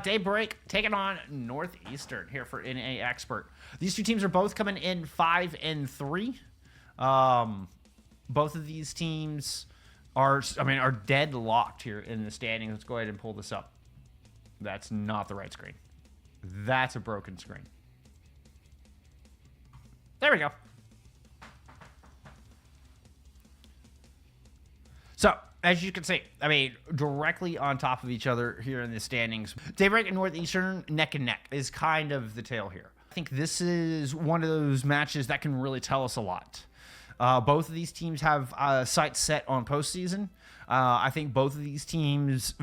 Daybreak taking on Northeastern here for NA Expert. These two teams are both coming in 5-3. Both of these teams are deadlocked here in the standings. Let's go ahead and pull this up. That's not the right screen. That's a broken screen. There we go. So, as you can see, directly on top of each other here in the standings. Daybreak and Northeastern neck and neck is kind of the tale here. I think this is one of those matches that can really tell us a lot. Both of these teams have sights set on postseason. I think both of these teams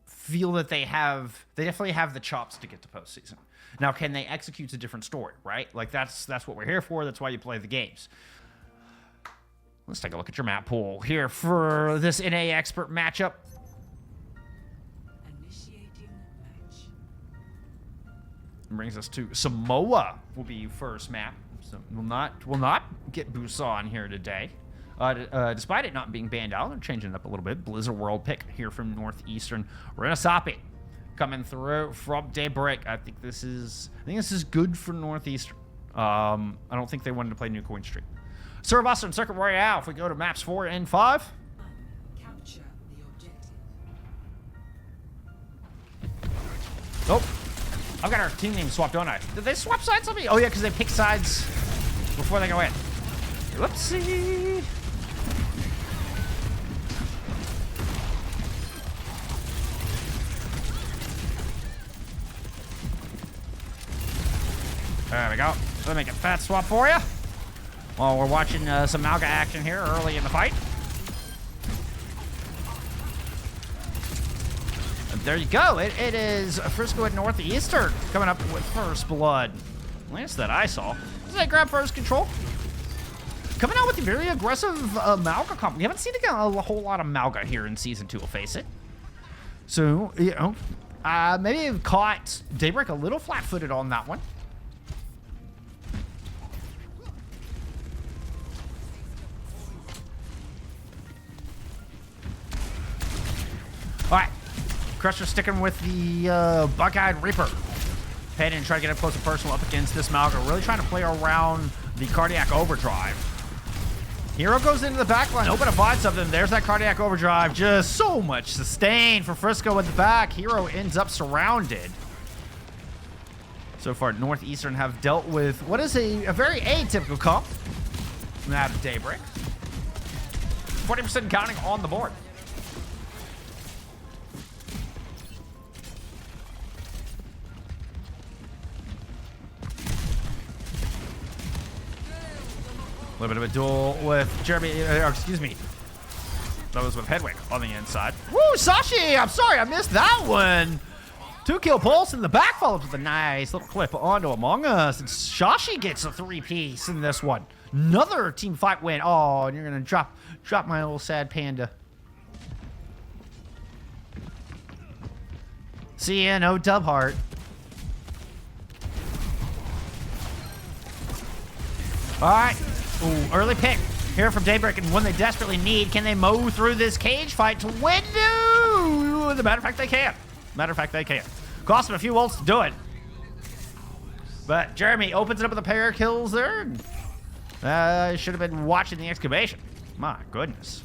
feel that they definitely have the chops to get to postseason. Now, can they execute a different story, right? Like that's what we're here for. That's why you play the games. Let's take a look at your map pool here for this NA Expert matchup. Initiating match. Brings us to Samoa will be first map. So will not get Busan here today. Despite it not being banned out, they're changing it up a little bit. Blizzard World pick here from Northeastern. Renasapi coming through from Daybreak. I think this is good for Northeastern. I don't think they wanted to play New Coin Street. Serve us in Circuit Royale if we go to maps 4 and 5. Capture the objective. Oh, I've got our team name swapped, don't I? Did they swap sides on me? Oh yeah, because they pick sides before they go in. Whoopsie. There we go. Let me make a fat swap for you. Well, we're watching some Malga action here early in the fight. And there you go. It is Frisco and Northeastern coming up with first blood. At least that I saw. Does they grab first control? Coming out with a very aggressive Malga comp. We haven't seen a whole lot of Malga here in Season 2 of FACEIT. So, you know, maybe have caught Daybreak a little flat-footed on that one. All right, Crusher sticking with the Buck-Eyed Reaper. Head and try to get up close and personal up against this Malga. Really trying to play around the Cardiac Overdrive. Hero goes into the backline, hoping to find something. There's that Cardiac Overdrive. Just so much sustain for Frisco at the back. Hero ends up surrounded. So far, Northeastern have dealt with what is a very atypical comp from that of Daybreak. 40% counting on the board. A little bit of a duel with Jeremy, excuse me. That was with Hedwig on the inside. Woo, Sashi! I'm sorry, I missed that one. 2-kill pulse in the back, follows with a nice little clip onto Among Us. And Sashi gets a 3-piece in this one. Another team fight win. Oh, and you're gonna drop my little sad panda. See ya, no dub heart. All right. Ooh, early pick here from Daybreak, and one they desperately need. Can they mow through this cage fight to win? No! As a matter of fact, they can. Cost them a few ults to do it. But Jeremy opens it up with a pair of kills there. Should have been watching the excavation. My goodness.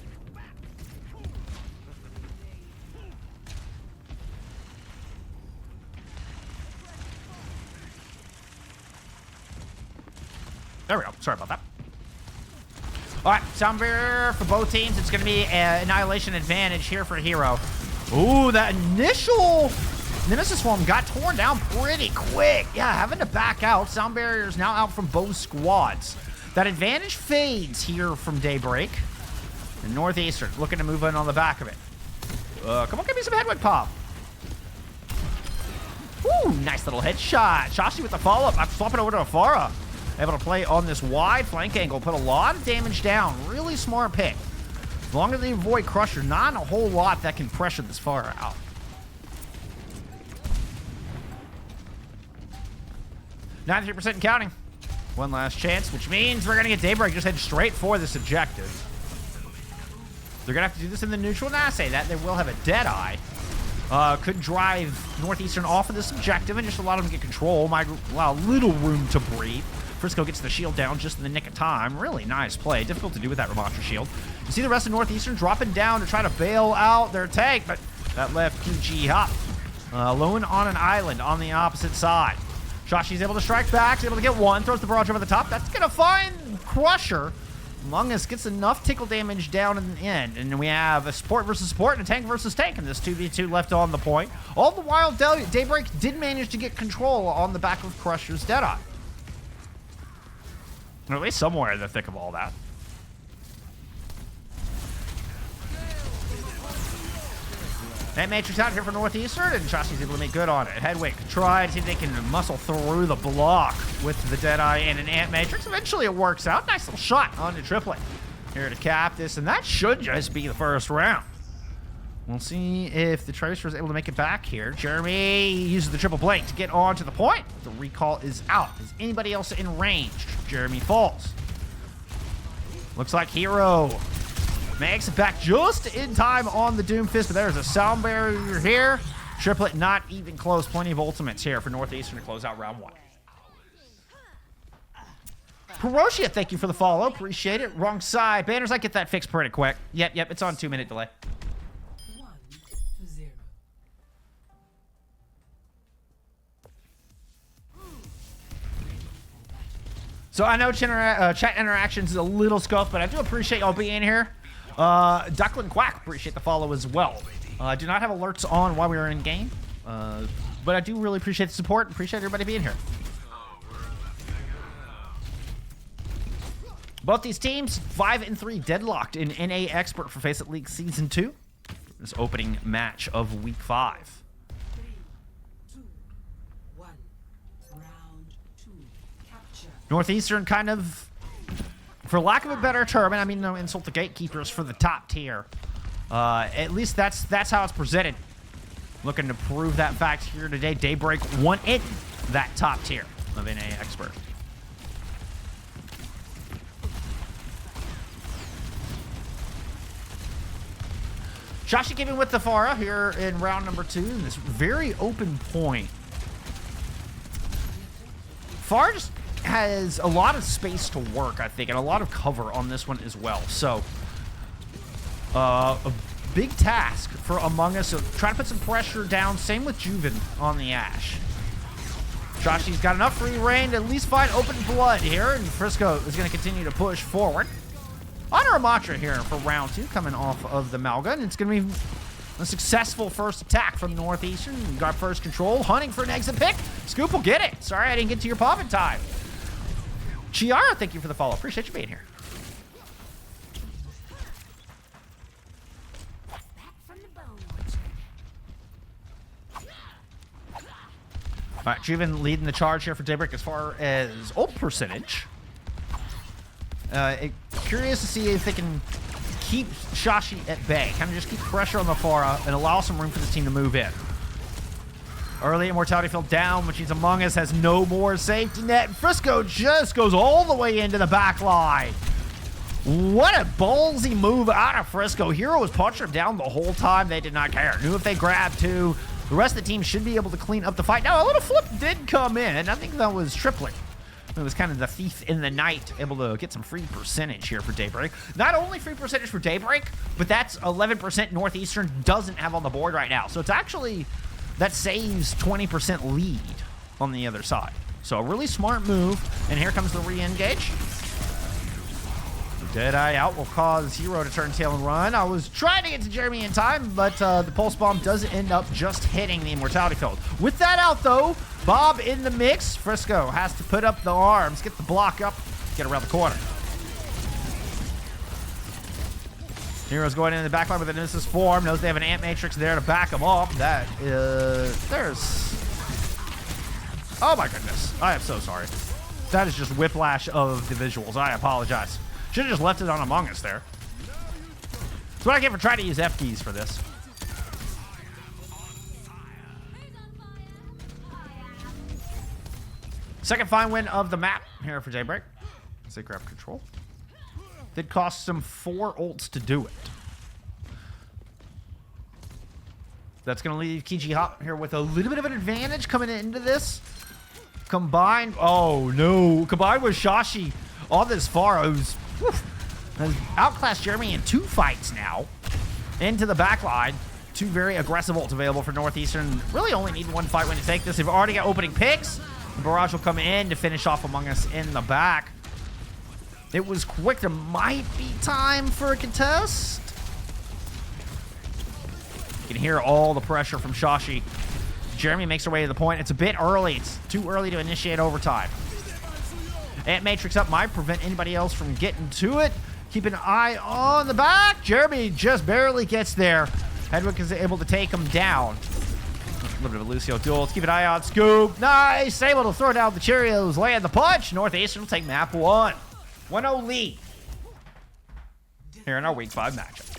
There we go. Sorry about that. All right, sound barrier for both teams. It's going to be an annihilation advantage here for Hero. Ooh, that initial Nemesis Swarm got torn down pretty quick. Yeah, having to back out. Sound barrier is now out from both squads. That advantage fades here from Daybreak. And Northeastern looking to move in on the back of it. Come on, give me some Hedwig pop. Ooh, nice little headshot. Shashi with the follow-up. I'm swapping over to Afara. Able to play on this wide flank angle, put a lot of damage down. Really smart pick. As long as they avoid Crusher, not a whole lot that can pressure this far out. %counting. One last chance, which means we're going to get Daybreak just head straight for this objective. They're going to have to do this in the neutral. Now I say that. They will have a Deadeye. Could drive Northeastern off of this objective and just allow them to get control. Might allow a little room to breathe. Frisco gets the shield down just in the nick of time. Really nice play. Difficult to do with that Ramatra shield. You see the rest of Northeastern dropping down to try to bail out their tank, but that left QG Hop alone on an island on the opposite side. Shashi's able to strike back. He's able to get one. Throws the barrage over the top. That's going to find Crusher. Among Us gets enough tickle damage down in the end. And we have a support versus support and a tank versus tank in this 2v2 left on the point. All the while, Daybreak did manage to get control on the back of Crusher's Deadeye. Or at least somewhere in the thick of all that. That Matrix out here for Northeastern, and Shashi's able to make good on it. Headwick try to see if they can muscle through the block with the Deadeye and an Ant Matrix. Eventually it works out. Nice little shot on the triplet here to cap this, and that should just be the first round. We'll see if the Tracer is able to make it back here. Jeremy uses the triple blink to get onto the point. The recall is out. Is anybody else in range? Jeremy falls. Looks like Hero makes it back just in time on the Doomfist, but there's a sound barrier here. Triplet not even close. Plenty of ultimates here for Northeastern to close out round one. Hiroshia, thank you for the follow. Appreciate it. Wrong side. Banners, I get that fixed pretty quick. Yep, it's on 2-minute delay. 1-0. So I know chat interactions is a little scuffed, but I do appreciate y'all being here. Duckland Quack, appreciate the follow as well. I do not have alerts on while we are in game, but I do really appreciate the support. Appreciate everybody being here. Both these teams, 5-3, deadlocked in NA Expert for FACEIT League Season 2. This opening match of Week 5. 3, 2, 1. Round 2. Capture. Northeastern kind of, for lack of a better term, and I mean no insult to gatekeepers for the top tier. At least that's how it's presented. Looking to prove that fact here today. Daybreak won it, that top tier of NA Expert. Shashi came in with the Pharah here in round number 2 in this very open point. Pharah just has a lot of space to work, I think, and a lot of cover on this one as well. So, a big task for Among Us. So try to put some pressure down. Same with Juven on the Ashe. Shashi's got enough free reign to at least find open blood here, and Frisco is going to continue to push forward. On Ramatra here for round 2, coming off of the Malgun. It's going to be a successful first attack from Northeastern. Got first control, hunting for an exit pick. Scoop will get it. Sorry I didn't get to your pop in time. Chiara, thank you for the follow. Appreciate you being here. All right, Juven leading the charge here for Daybreak as far as ult percentage. Curious to see if they can keep Shashi at bay. Kind of just keep pressure on the Pharah and allow some room for this team to move in. Early Immortality Field down, which means Among Us has no more safety net. Frisco just goes all the way into the back line. What a ballsy move out of Frisco. Hero was punching him down the whole time. They did not care. Knew if they grabbed 2, the rest of the team should be able to clean up the fight. Now, a little flip did come in. I think that was tripling. It was kind of the thief in the night, able to get some free percentage here for Daybreak. Not only free percentage for Daybreak, but that's 11% Northeastern doesn't have on the board right now. So it's actually, that saves 20% lead on the other side. So a really smart move. And here comes the re-engage. The Deadeye out will cause Hero to turn tail and run. I was trying to get to Jeremy in time, but the Pulse Bomb does end up just hitting the Immortality Field. With that out, though, Bob in the mix. Frisco has to put up the arms, get the block up, get around the corner. Hero's going in the backline with an Nemesis form. Knows they have an Ant Matrix there to back him up. That is... There's... Oh my goodness. I am so sorry. That is just whiplash of the visuals. I apologize. Should have just left it on Among Us there. That's what I get for trying to use F keys for this. Second fine win of the map here for Daybreak. As they grab control. Did cost them 4 ults to do it. That's going to leave Kiji Hop here with a little bit of an advantage coming into this. Combined. Oh, no. Combined with Shashi on this far. Who's has outclassed Jeremy in 2 fights now. Into the back line. 2 very aggressive ults available for Northeastern. Really only need 1 fight when you take this. They've already got opening picks. The barrage will come in to finish off Among Us in the back. It was quick. There might be time for a contest. You can hear all the pressure from Shashi. Jeremy makes her way to the point. It's a bit early. It's too early to initiate overtime. Ant Matrix up might prevent anybody else from getting to it. Keep an eye on the back. Jeremy just barely gets there. Hedwig is able to take him down. A little bit of a Lucio duel. Let's keep an eye on Scoop. Nice. Able to throw down the Cheerios. Land the punch. Northeastern will take map 1. 1-0 lead. Here in our week 5 matchup.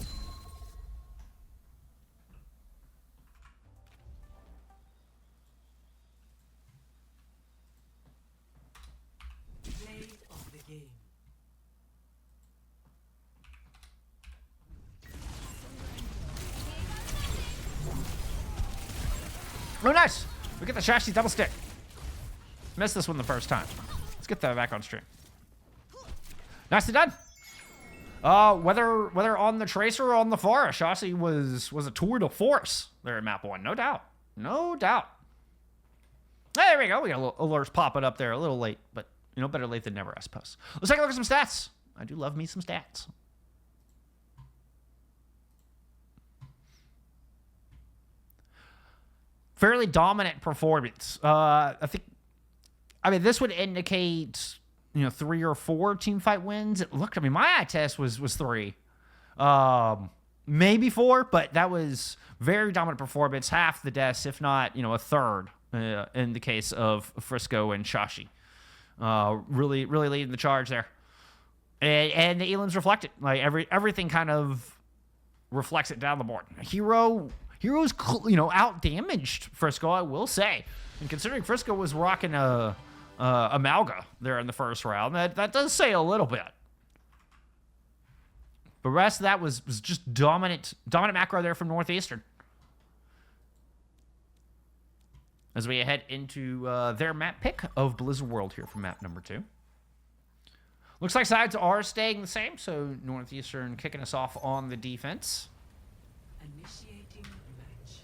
Oh, nice. We get the Shashi double stick. Missed this one the first time. Let's get that back on stream. Nicely done. Whether on the Tracer or on the Far, Shashi was a tour de force there in map 1. No doubt. No doubt. There we go. We got a little alerts popping up there. A little late, but, you know, better late than never, I suppose. Let's take a look at some stats. I do love me some stats. Fairly dominant performance. I mean, this would indicate, you know, 3 or 4 team fight wins. It looked, I mean, my eye test was 3. Maybe 4, but that was very dominant performance. Half the deaths, if not, you know, a third in the case of Frisco and Shashi. Really leading the charge there. And the elims reflect it. Like, everything kind of reflects it down the board. Hero's, you know, out-damaged Frisco, I will say. And considering Frisco was rocking a Malga there in the first round, that does say a little bit. The rest of that was just dominant macro there from Northeastern. As we head into their map pick of Blizzard World here from map number 2. Looks like sides are staying the same, so Northeastern kicking us off on the defense. Initiating match.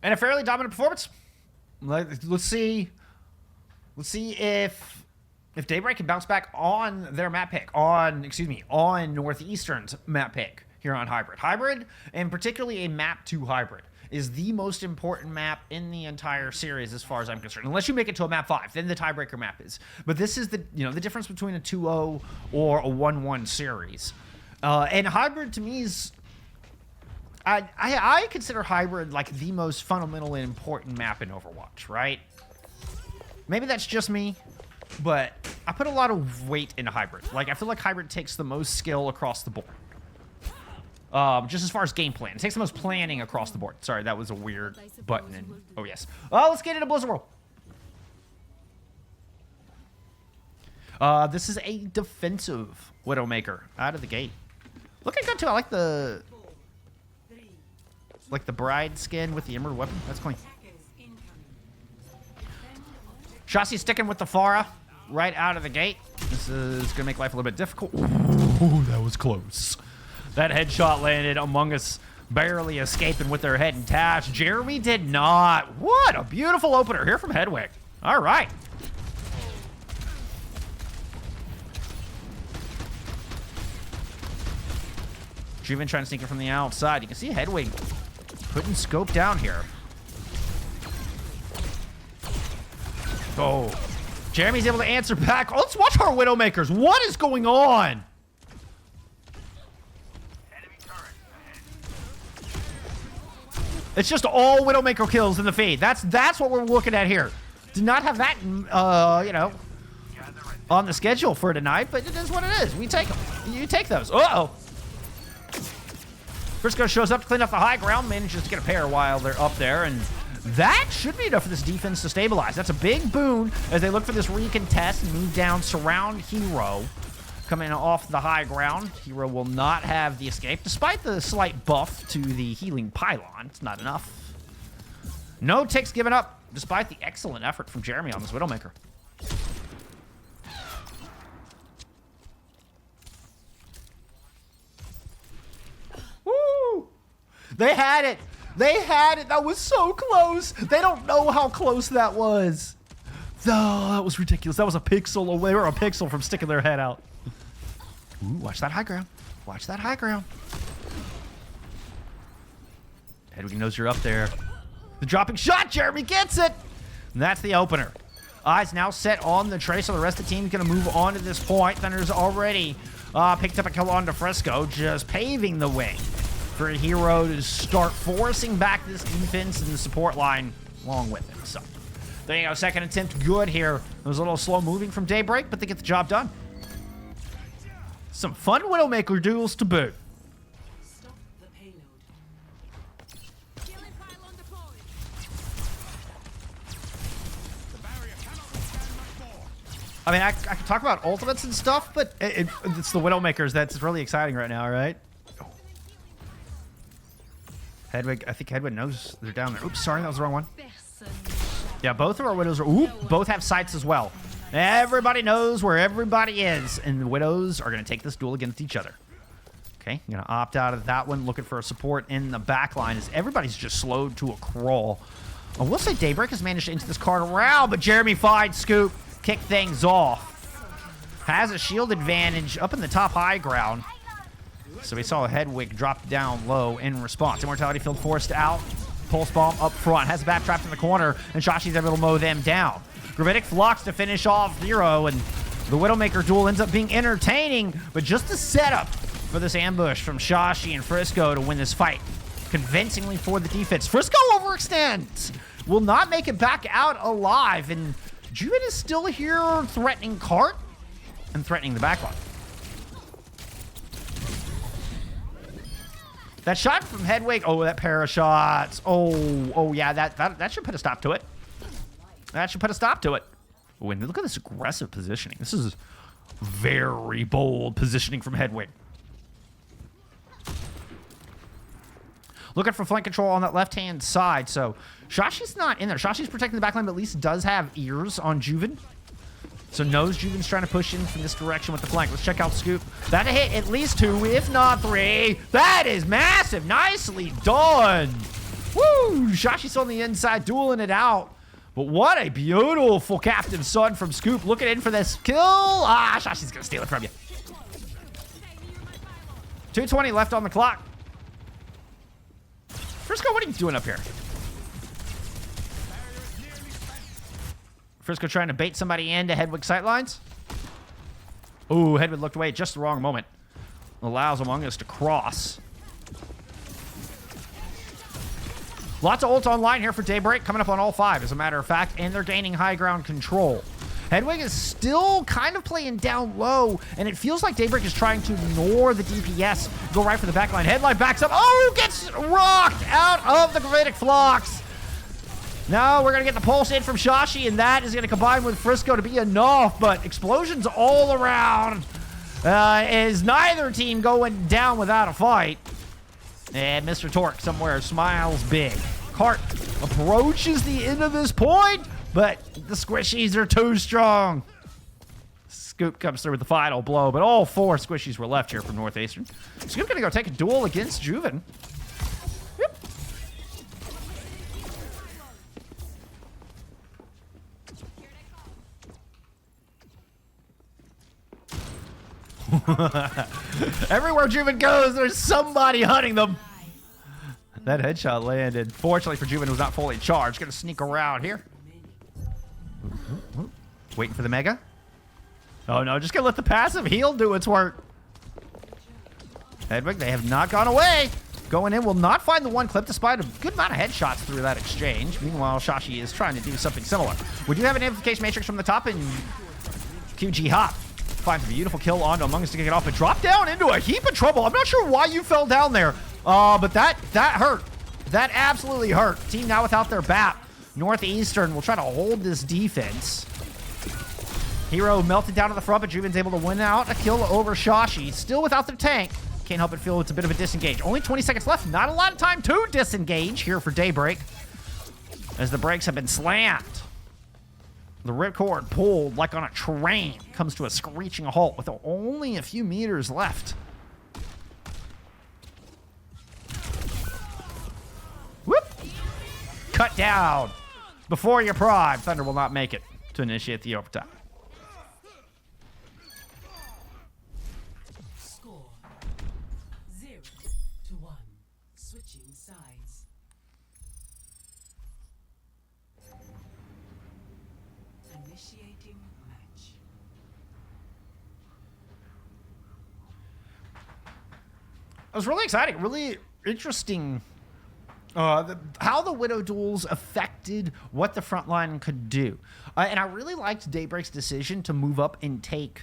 And a fairly dominant performance. Let's see if Daybreak can bounce back on their map pick, on Northeastern's map pick here on Hybrid. Hybrid, and particularly a map 2 Hybrid, is the most important map in the entire series as far as I'm concerned. Unless you make it to a map 5, then the tiebreaker map is. But this is the difference between a 2-0 or a 1-1 series. And Hybrid to me is, I consider Hybrid like the most fundamental and important map in Overwatch, right? Maybe that's just me, but I put a lot of weight into Hybrid. Like, I feel like Hybrid takes the most skill across the board. Just as far as game plan. It takes the most planning across the board. Sorry, that was a weird button. And, oh, yes. Let's get into Blizzard World. This is a defensive Widowmaker out of the gate. Looking good, too. I like the bride skin with the emerald weapon. That's clean. Shashi sticking with the Pharah right out of the gate. This is going to make life a little bit difficult. Ooh, that was close. That headshot landed. Among Us barely escaping with their head intact. Jeremy did not. What a beautiful opener here from Hedwig. All right. Juven trying to sneak it from the outside. You can see Hedwig putting scope down here. Oh. Jeremy's able to answer back. Oh, let's watch our Widowmakers. What is going on? It's just all Widowmaker kills in the feed. That's what we're looking at here. Did not have that, you know, on the schedule for tonight, but it is what it is. We take them. You take those. Uh-oh. Frisco shows up to clean up the high ground, manages to get a pair while they're up there, and That should be enough for this defense to stabilize. That's a big boon as they look for this recontest and move down, surround Hero. Coming off the high ground, Hero will not have the escape, despite the slight buff to the healing pylon. It's not enough. No ticks given up, despite the excellent effort from Jeremy on this Widowmaker. Woo! They had it! They had it! That was so close! They don't know how close that was. Oh, that was ridiculous. That was a pixel away, or a pixel from sticking their head out. Ooh, watch that high ground. Watch that high ground. Hedwig knows you're up there. The dropping shot, Jeremy gets it! And that's the opener. Eyes now set on the Trace, so the rest of the team is going to move on to this point. Thunder's already picked up a kill on Frisco, just paving the way for a Hero to start forcing back this defense and the support line along with it. So, there you go. Second attempt good here. It was a little slow moving from Daybreak, but they get the job done. Some fun Widowmaker duels to boot. Stop the payload. Killing pylon deployed. I mean, I could talk about ultimates and stuff, but it's the Widowmakers that's really exciting right now, right? Hedwig, I think Hedwig knows they're down there. Oops, sorry, that was the wrong one. Yeah, both of our Widows are... Ooh, both have sights as well. Everybody knows where everybody is, and the Widows are going to take this duel against each other. Okay, I'm going to opt out of that one, looking for a support in the back line as everybody's just slowed to a crawl. I will say Daybreak has managed to enter this card around, but Jeremy finds Scoop, kick things off. Has a shield advantage up in the top high ground. So we saw Hedwig drop down low in response. Immortality Field forced out. Pulse Bomb up front. Has a bat trapped in the corner, and Shashi's able to mow them down. Gravitic Flux to finish off Hero, and the Widowmaker duel ends up being entertaining, but just a setup for this ambush from Shashi and Frisco to win this fight convincingly for the defense. Frisco overextends. Will not make it back out alive, and Juven is still here threatening Cart and threatening the backline. That shot from Hedwig, oh, that pair of shots. Oh yeah, that should put a stop to it. That should put a stop to it. Oh, and look at this aggressive positioning. This is very bold positioning from Hedwig. Looking for flank control on that left-hand side. So Shashi's not in there. Shashi's protecting the backline, but at least does have ears on Juven. So knows Juven's trying to push in from this direction with the flank. Let's check out Scoop. That hit at least 2, if not 3. That is massive. Nicely done. Woo! Shashi's on the inside, dueling it out. But what a beautiful Captain Sun from Scoop. Looking in for this kill. Ah, Shashi's going to steal it from you. 2:20 left on the clock. Frisco, what are you doing up here? Frisco trying to bait somebody into Hedwig sightlines. Ooh, Hedwig looked away at just the wrong moment. Allows Among Us to cross. Lots of ult online here for Daybreak, coming up on all 5, as a matter of fact, and they're gaining high ground control. Hedwig is still kind of playing down low, and it feels like Daybreak is trying to ignore the DPS, go right for the backline. Headline backs up. Oh, gets rocked out of the Gravitic Flux. Now we're going to get the pulse in from Shashi, and that is going to combine with Frisco to be enough, but explosions all around. Is neither team going down without a fight. And Mr. Torque somewhere smiles big. Cart approaches the end of this point, but the squishies are too strong. Scoop comes through with the final blow, but all 4 squishies were left here from Northeastern. Scoop going to go take a duel against Juven. Yep. Everywhere Juven goes, there's somebody hunting them. That headshot landed. Fortunately for Juven, it was not fully charged. Gonna sneak around here. Waiting for the Mega. Oh no, just gonna let the passive heal do its work. Hedwig, they have not gone away. Going in, will not find the one clip despite a good amount of headshots through that exchange. Meanwhile, Shashi is trying to do something similar. We do have an amplification matrix from the top, and QG Hop finds a beautiful kill onto Among Us to kick it off, but drop down into a heap of trouble. I'm not sure why you fell down there, but that hurt. That absolutely hurt. Team now without their BAP. Northeastern will try to hold this defense. Hero melted down to the front, but Juven's able to win out a kill over Shashi. Still without their tank. Can't help but feel it's a bit of a disengage. Only 20 seconds left. Not a lot of time to disengage here for Daybreak, as the brakes have been slammed. The ripcord pulled like on a train comes to a screeching halt with only a few meters left. Whoop! Cut down. Before your prime, Thunder will not make it to initiate the overtime. Score 0-1. Switching sides. Initiating match. It was really exciting, really interesting. How the Widow duels affected what the front line could do. And I really liked Daybreak's decision to move up and take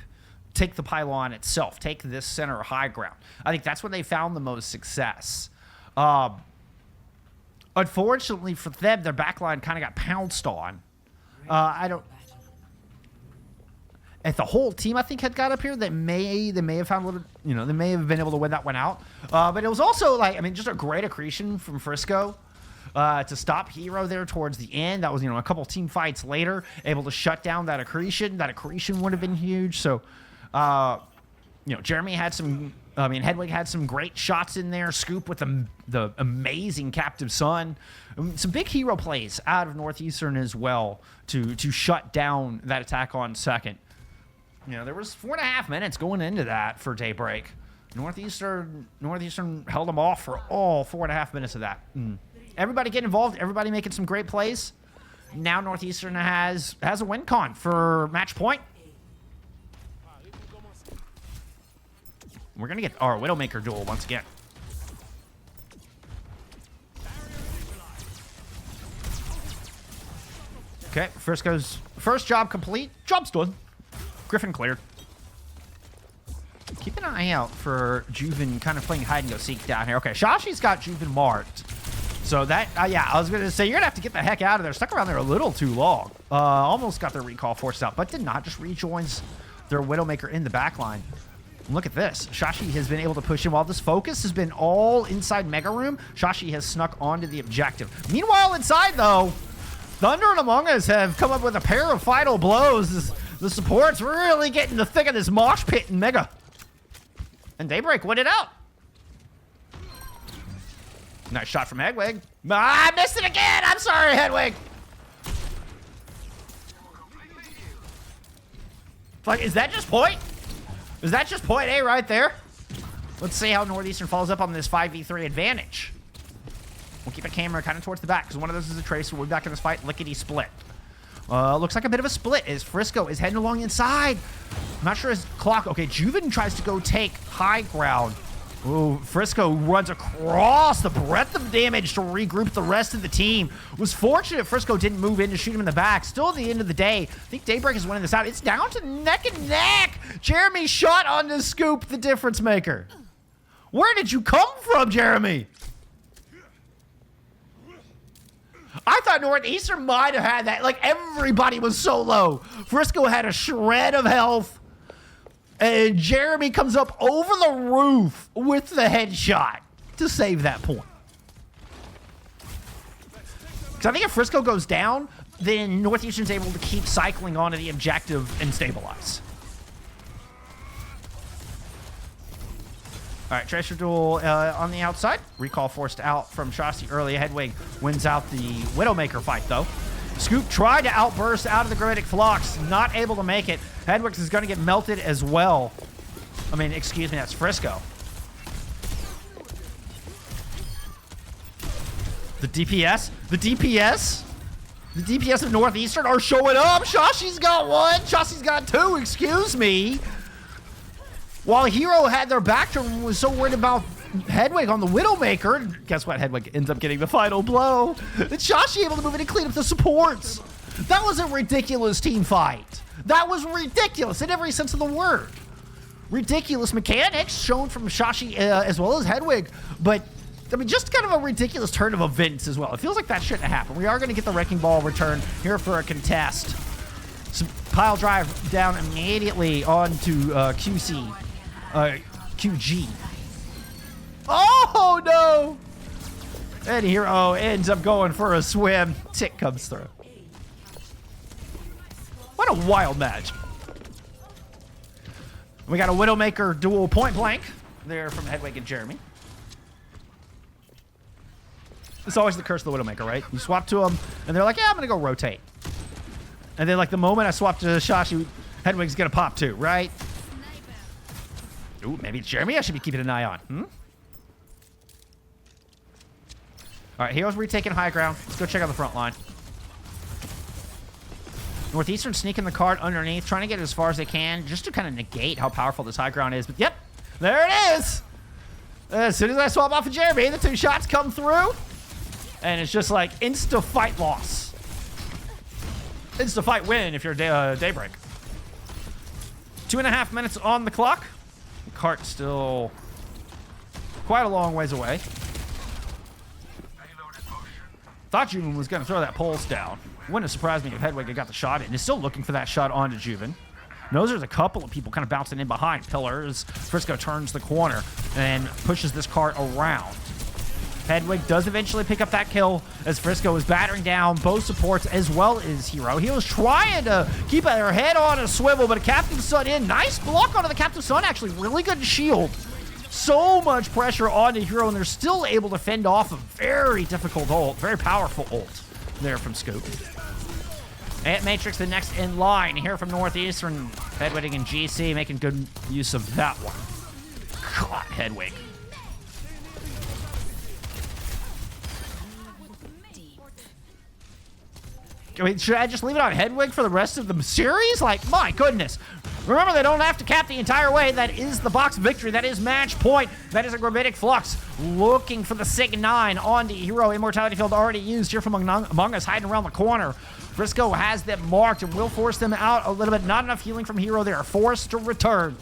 the pylon itself, take this center high ground. I think that's where they found the most success. Unfortunately for them, their backline kind of got pounced on. If the whole team, I think, had got up here, they may have found a little, they may have been able to win that one out. But it was also just a great accretion from Frisco to stop Hero there towards the end. That was, a couple team fights later, able to shut down that accretion. That accretion would have been huge. So, Jeremy had Hedwig had some great shots in there. Scoop with the amazing Captive Sun. Some big hero plays out of Northeastern as well to shut down that attack on second. There was 4.5 minutes going into that for Daybreak. Northeastern held them off for all 4.5 minutes of that. Everybody getting involved. Everybody making some great plays. Now Northeastern has a win con for match point. We're going to get our Widowmaker duel once again. Okay, Frisco's first job complete. Job's done. Griffin cleared. Keep an eye out for Juven kind of playing hide-and-go-seek down here. Okay, Shashi's got Juven marked. So that, I was going to say, you're going to have to get the heck out of there. Stuck around there a little too long. Almost got their recall forced out, but did not. Just rejoins their Widowmaker in the backline. Look at this. Shashi has been able to push him. While this focus has been all inside Mega Room, Shashi has snuck onto the objective. Meanwhile, inside, though, Thunder and Among Us have come up with a pair of final blows. The support's really getting the thick of this mosh pit in Mega. And Daybreak win it out. Nice shot from Hedwig. I missed it again. I'm sorry, Hedwig. Is that just point? Is that just point A right there? Let's see how Northeastern follows up on this 5v3 advantage. We'll keep a camera kind of towards the back because one of those is a tracer. We'll be back in this fight. Lickety split. Looks like a bit of a split as Frisco is heading along inside. I'm not sure his clock. Okay, Juven tries to go take high ground. Ooh, Frisco runs across the breadth of damage to regroup the rest of the team. Was fortunate Frisco didn't move in to shoot him in the back. Still at the end of the day, I think Daybreak is winning this out. It's down to neck and neck. Jeremy shot on the Scoop, the difference maker. Where did you come from, Jeremy? I thought Northeastern might have had that. Like, everybody was so low. Frisco had a shred of health. And Jeremy comes up over the roof with the headshot to save that point. Because I think if Frisco goes down, then Northeastern's able to keep cycling onto the objective and stabilize. All right, Tracer duel on the outside. Recall forced out from Shasti early. Hedwig wins out the Widowmaker fight, though. Scoop tried to outburst out of the Gravitic Flux. Not able to make it. Hedwig is going to get melted as well. I mean, excuse me, that's Frisco. The DPS? The DPS? The DPS of Northeastern are showing up. Shashi's got one. Shashi's got two, excuse me. While Hero had their back to him, was so worried about Hedwig on the Widowmaker. Guess what? Hedwig ends up getting the final blow. And Shashi able to move in and clean up the supports. That was a ridiculous team fight. That was ridiculous in every sense of the word. Ridiculous mechanics shown from Shashi as well as Hedwig. But I mean, just kind of a ridiculous turn of events as well. It feels like that shouldn't happen. We are going to get the Wrecking Ball return here for a contest. Some pile drive down immediately onto QG. Oh, no! And Hero ends up going for a swim. Tick comes through. What a wild match. We got a Widowmaker duel point blank there from Hedwig and Jeremy. It's always the curse of the Widowmaker, right? You swap to them, and they're like, yeah, I'm going to go rotate. And then, like, the moment I swap to Shashi, Hedwig's going to pop too, right? Ooh, maybe it's Jeremy I should be keeping an eye on. All right, Hero's retaking high ground. Let's go check out the front line. Northeastern sneaking the card underneath, trying to get it as far as they can, just to kind of negate how powerful this high ground is. But, yep, there it is. As soon as I swap off of Jeremy, the 2 shots come through. And it's just like insta-fight loss. Insta-fight win if you're Daybreak. 2.5 minutes on the clock. The cart's still quite a long ways away. Thought Juven was going to throw that pulse down. Wouldn't have surprised me if Hedwig had got the shot in. Is still looking for that shot onto Juven. Knows there's a couple of people kind of bouncing in behind pillars. Frisco turns the corner and pushes this cart around. Hedwig does eventually pick up that kill as Frisco is battering down both supports as well as Hero. He was trying to keep her head on a swivel, but a Captain Sun in. Nice block onto the Captain Sun, actually. Really good shield. So much pressure onto Hero, and they're still able to fend off a very difficult ult, very powerful ult there from Scoop. Ant Matrix, the next in line here from Northeastern. Hedwig and GC making good use of that one. God, Hedwig. I mean, should I just leave it on Hedwig for the rest of the series? Like, my goodness. Remember, they don't have to cap the entire way. That is the box victory. That is match point. That is a Gravitic Flux. Looking for the Sig 9 onto Hero. Immortality Field already used here from Among Us, hiding around the corner. Frisco has them marked and will force them out a little bit. Not enough healing from Hero. They are forced to return.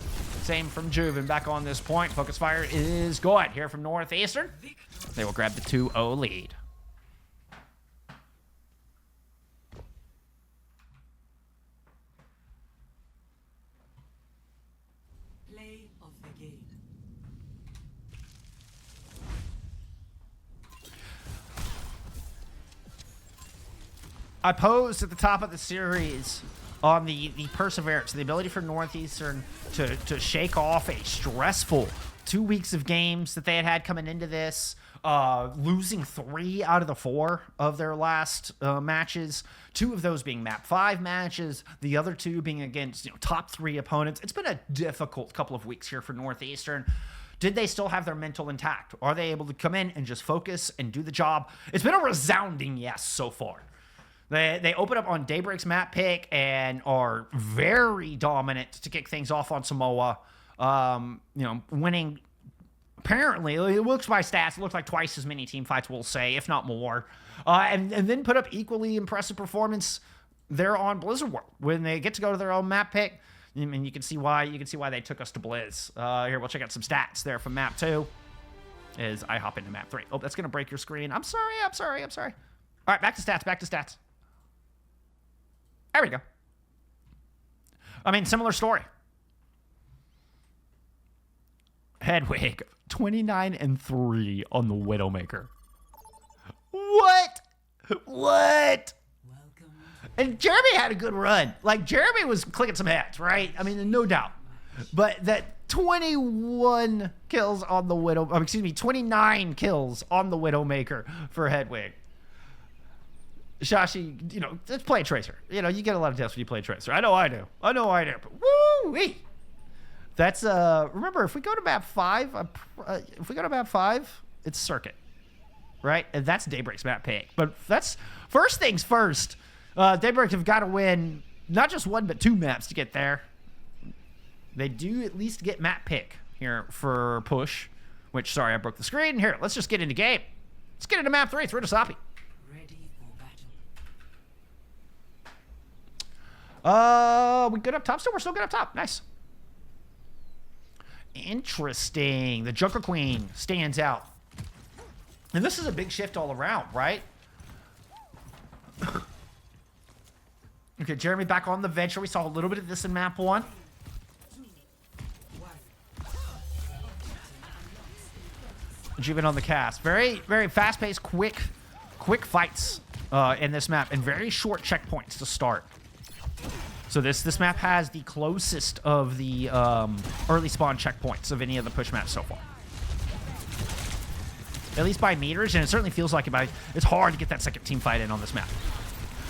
Same from Juven back on this point. Focus fire is good here from Northeastern. They will grab the 2-0 lead. I posed at the top of the series on the perseverance, the ability for Northeastern to shake off a stressful 2 weeks of games that they had coming into this, losing 3 out of the 4 of their last matches, 2 of those being map 5 matches, the other 2 being against top 3 opponents. It's been a difficult couple of weeks here for Northeastern. Did they still have their mental intact? Are they able to come in and just focus and do the job? It's been a resounding yes so far. They open up on Daybreak's map pick and are very dominant to kick things off on Samoa. Winning, apparently, it looks by stats, it looks like twice as many team fights, we'll say, if not more. And then put up equally impressive performance there on Blizzard World when they get to go to their own map pick. I mean, you can see why they took us to Blizz. Here, we'll check out some stats there from map 2 as I hop into map 3. Oh, that's going to break your screen. I'm sorry. All right, back to stats. There we go. I mean, similar story. Hedwig, 29-3 on the Widowmaker. What? Welcome. And Jeremy had a good run. Like, Jeremy was clicking some heads, right? I mean, no doubt. But that 29 kills on the Widowmaker for Hedwig. Shashi, let's play Tracer. You get a lot of deaths when you play Tracer. I know I do. But woo-wee! That's, remember, if we go to map 5, it's Circuit, right? And that's Daybreak's map pick. But that's, first things first, Daybreak have got to win not just 1, but 2 maps to get there. They do at least get map pick here for push, which, sorry, I broke the screen. Here, let's just get into game. Let's get into map 3, through to Sapi. We good up top still? We're still good up top. Nice. Interesting. The Joker Queen stands out And this is a big shift all around, right? Okay, Jeremy back on the venture. We saw a little bit of this in map 1. Juven on the cast. Very, very fast-paced, quick fights in this map, and very short checkpoints to start. So this map has the closest of the early spawn checkpoints of any of the push maps so far. At least by meters, and it certainly feels like it's hard to get that second team fight in on this map.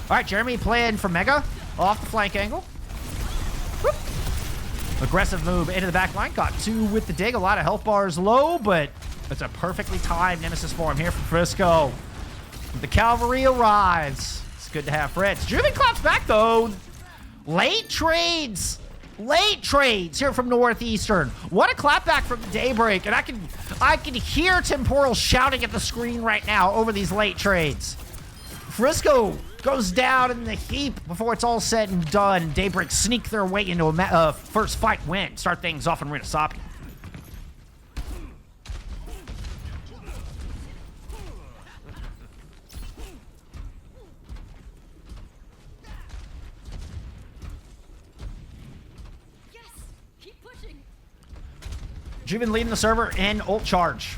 All right, Jeremy playing for Mega off the flank angle. Whoop. Aggressive move into the back line. Got 2 with the dig. A lot of health bars low, but it's a perfectly timed nemesis for him here from Frisco. The cavalry arrives. It's good to have Fritz. Juven claps back, though. Late trades here from Northeastern. What a clapback from Daybreak, and I can hear Temporal shouting at the screen right now over these late trades. Frisco goes down in the heap before it's all said and done. Daybreak sneak their way into a first fight win. Start things off in Ritasapi. Juven leading the server in ult charge.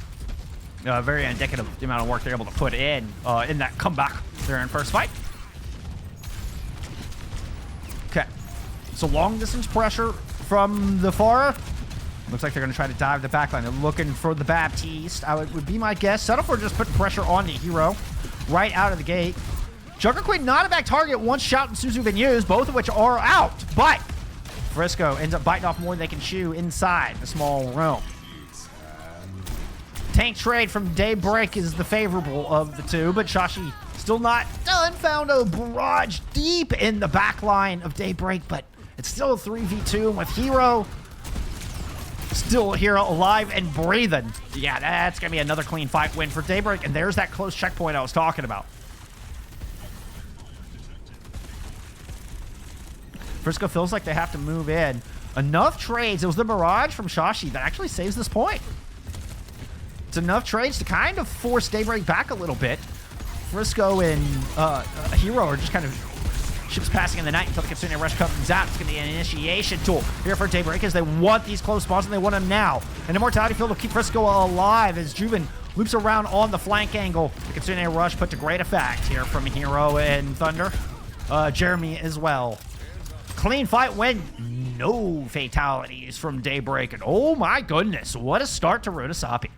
Very indicative of the amount of work they're able to put in that comeback there in first fight. Okay. So long distance pressure from the far. Looks like they're going to try to dive the backline. They're looking for the Baptiste. Would be my guess. Settle for just putting pressure on the hero right out of the gate. Junker Queen not a back target once Shout and Suzu been used, both of which are out. But Frisco ends up biting off more than they can chew inside the small room. Tank trade from Daybreak is the favorable of the two, but Shashi still not done. Found a barrage deep in the back line of Daybreak, but it's still a 3v2 with Hero. Still Hero alive and breathing. Yeah, that's going to be another clean fight win for Daybreak, and there's that close checkpoint I was talking about. Frisco feels like they have to move in. Enough trades. It was the barrage from Shashi that actually saves this point. It's enough trades to kind of force Daybreak back a little bit. Frisco and Hero are just kind of ships passing in the night until the Kitsune Rush comes out. It's going to be an initiation tool here for Daybreak as they want these close spawns and they want them now. An Immortality Field will keep Frisco alive as Juven loops around on the flank angle. The Kitsune Rush put to great effect here from Hero and Thunder. Jeremy as well. Clean fight win. No fatalities from Daybreak. And oh my goodness, what a start to Ritasapi.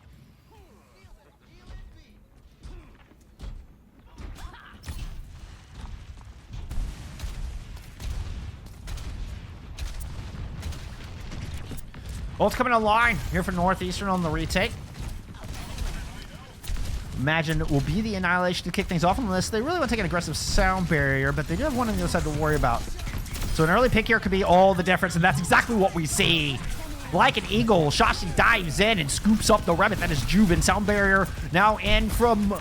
Ult's coming online here for Northeastern on the retake. Imagine it will be the Annihilation to kick things off unless they really want to take an aggressive sound barrier, but they do have one on the other side to worry about. So an early pick here could be all the difference, and that's exactly what we see. Like an eagle, Shashi dives in and scoops up the rabbit. That is Juven. Sound barrier now in from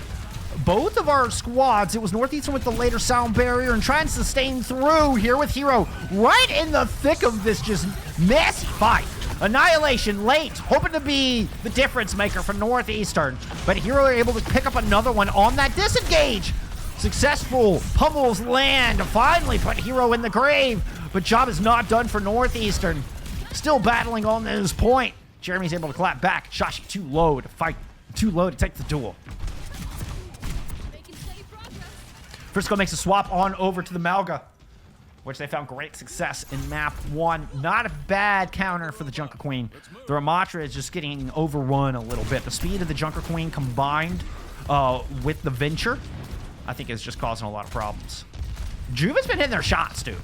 both of our squads. It was Northeastern with the later sound barrier and trying to sustain through here with Hero right in the thick of this just messy fight. Annihilation late, hoping to be the difference maker for Northeastern, but Hero are able to pick up another one on that disengage. Successful pummels land to finally put Hero in the grave, but job is not done for Northeastern. Still battling on this point. Jeremy's able to clap back. Shashi too low to fight, too low to take the duel. Frisco makes a swap on over to the Malga, which they found great success in map 1. Not a bad counter for the Junker Queen. The Ramatra is just getting overrun a little bit. The speed of the Junker Queen combined with the Venture, I think is just causing a lot of problems. Juven's been hitting their shots, dude. I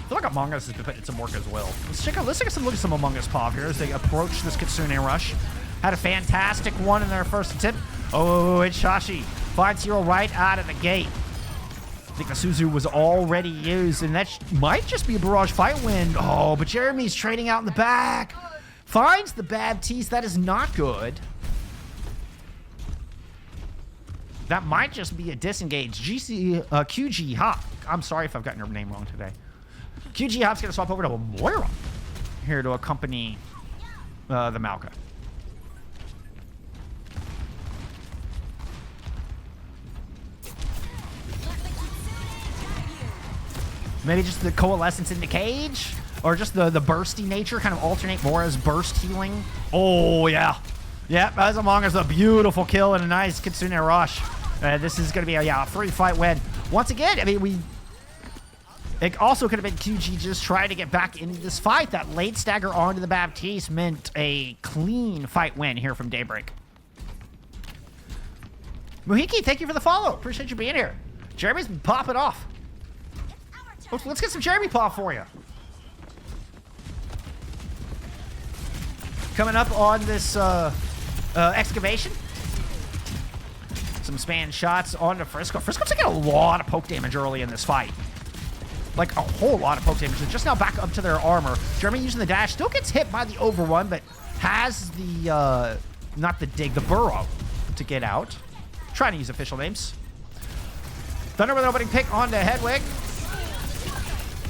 feel like Among Us has been putting some work as well. Let's take a look at some Among Us pop here as they approach this Kitsune Rush. Had a fantastic one in their first attempt. Oh, it's Shashi. Finds Hero right out of the gate. I think the Suzu was already used, and that might just be a barrage fight win. Oh, but Jeremy's trading out in the back. Finds the Baptiste. That is not good. That might just be a disengage. QG Hop. I'm sorry if I've gotten your name wrong today. QG Hop's going to swap over to Moira here to accompany the Malka. Maybe just the coalescence in the cage, or just the bursty nature, kind of alternate more as burst healing. Oh, yeah. Yep, as Among Us, a beautiful kill and a nice Kitsune rush. This is going to be a free fight win. Once again, I mean, it also could have been QG just trying to get back into this fight. That late stagger onto the Baptiste meant a clean fight win here from Daybreak. Mohiki, thank you for the follow. Appreciate you being here. Jeremy's been popping off. Let's get some Jeremy pop for you. Coming up on this excavation. Some span shots onto Frisco. Frisco's taking a lot of poke damage early in this fight. Like a whole lot of poke damage. They're just now back up to their armor. Jeremy using the dash. Still gets hit by the overrun, but has the, not the dig, the burrow to get out. Trying to use official names. Thunder with an opening pick onto Hedwig.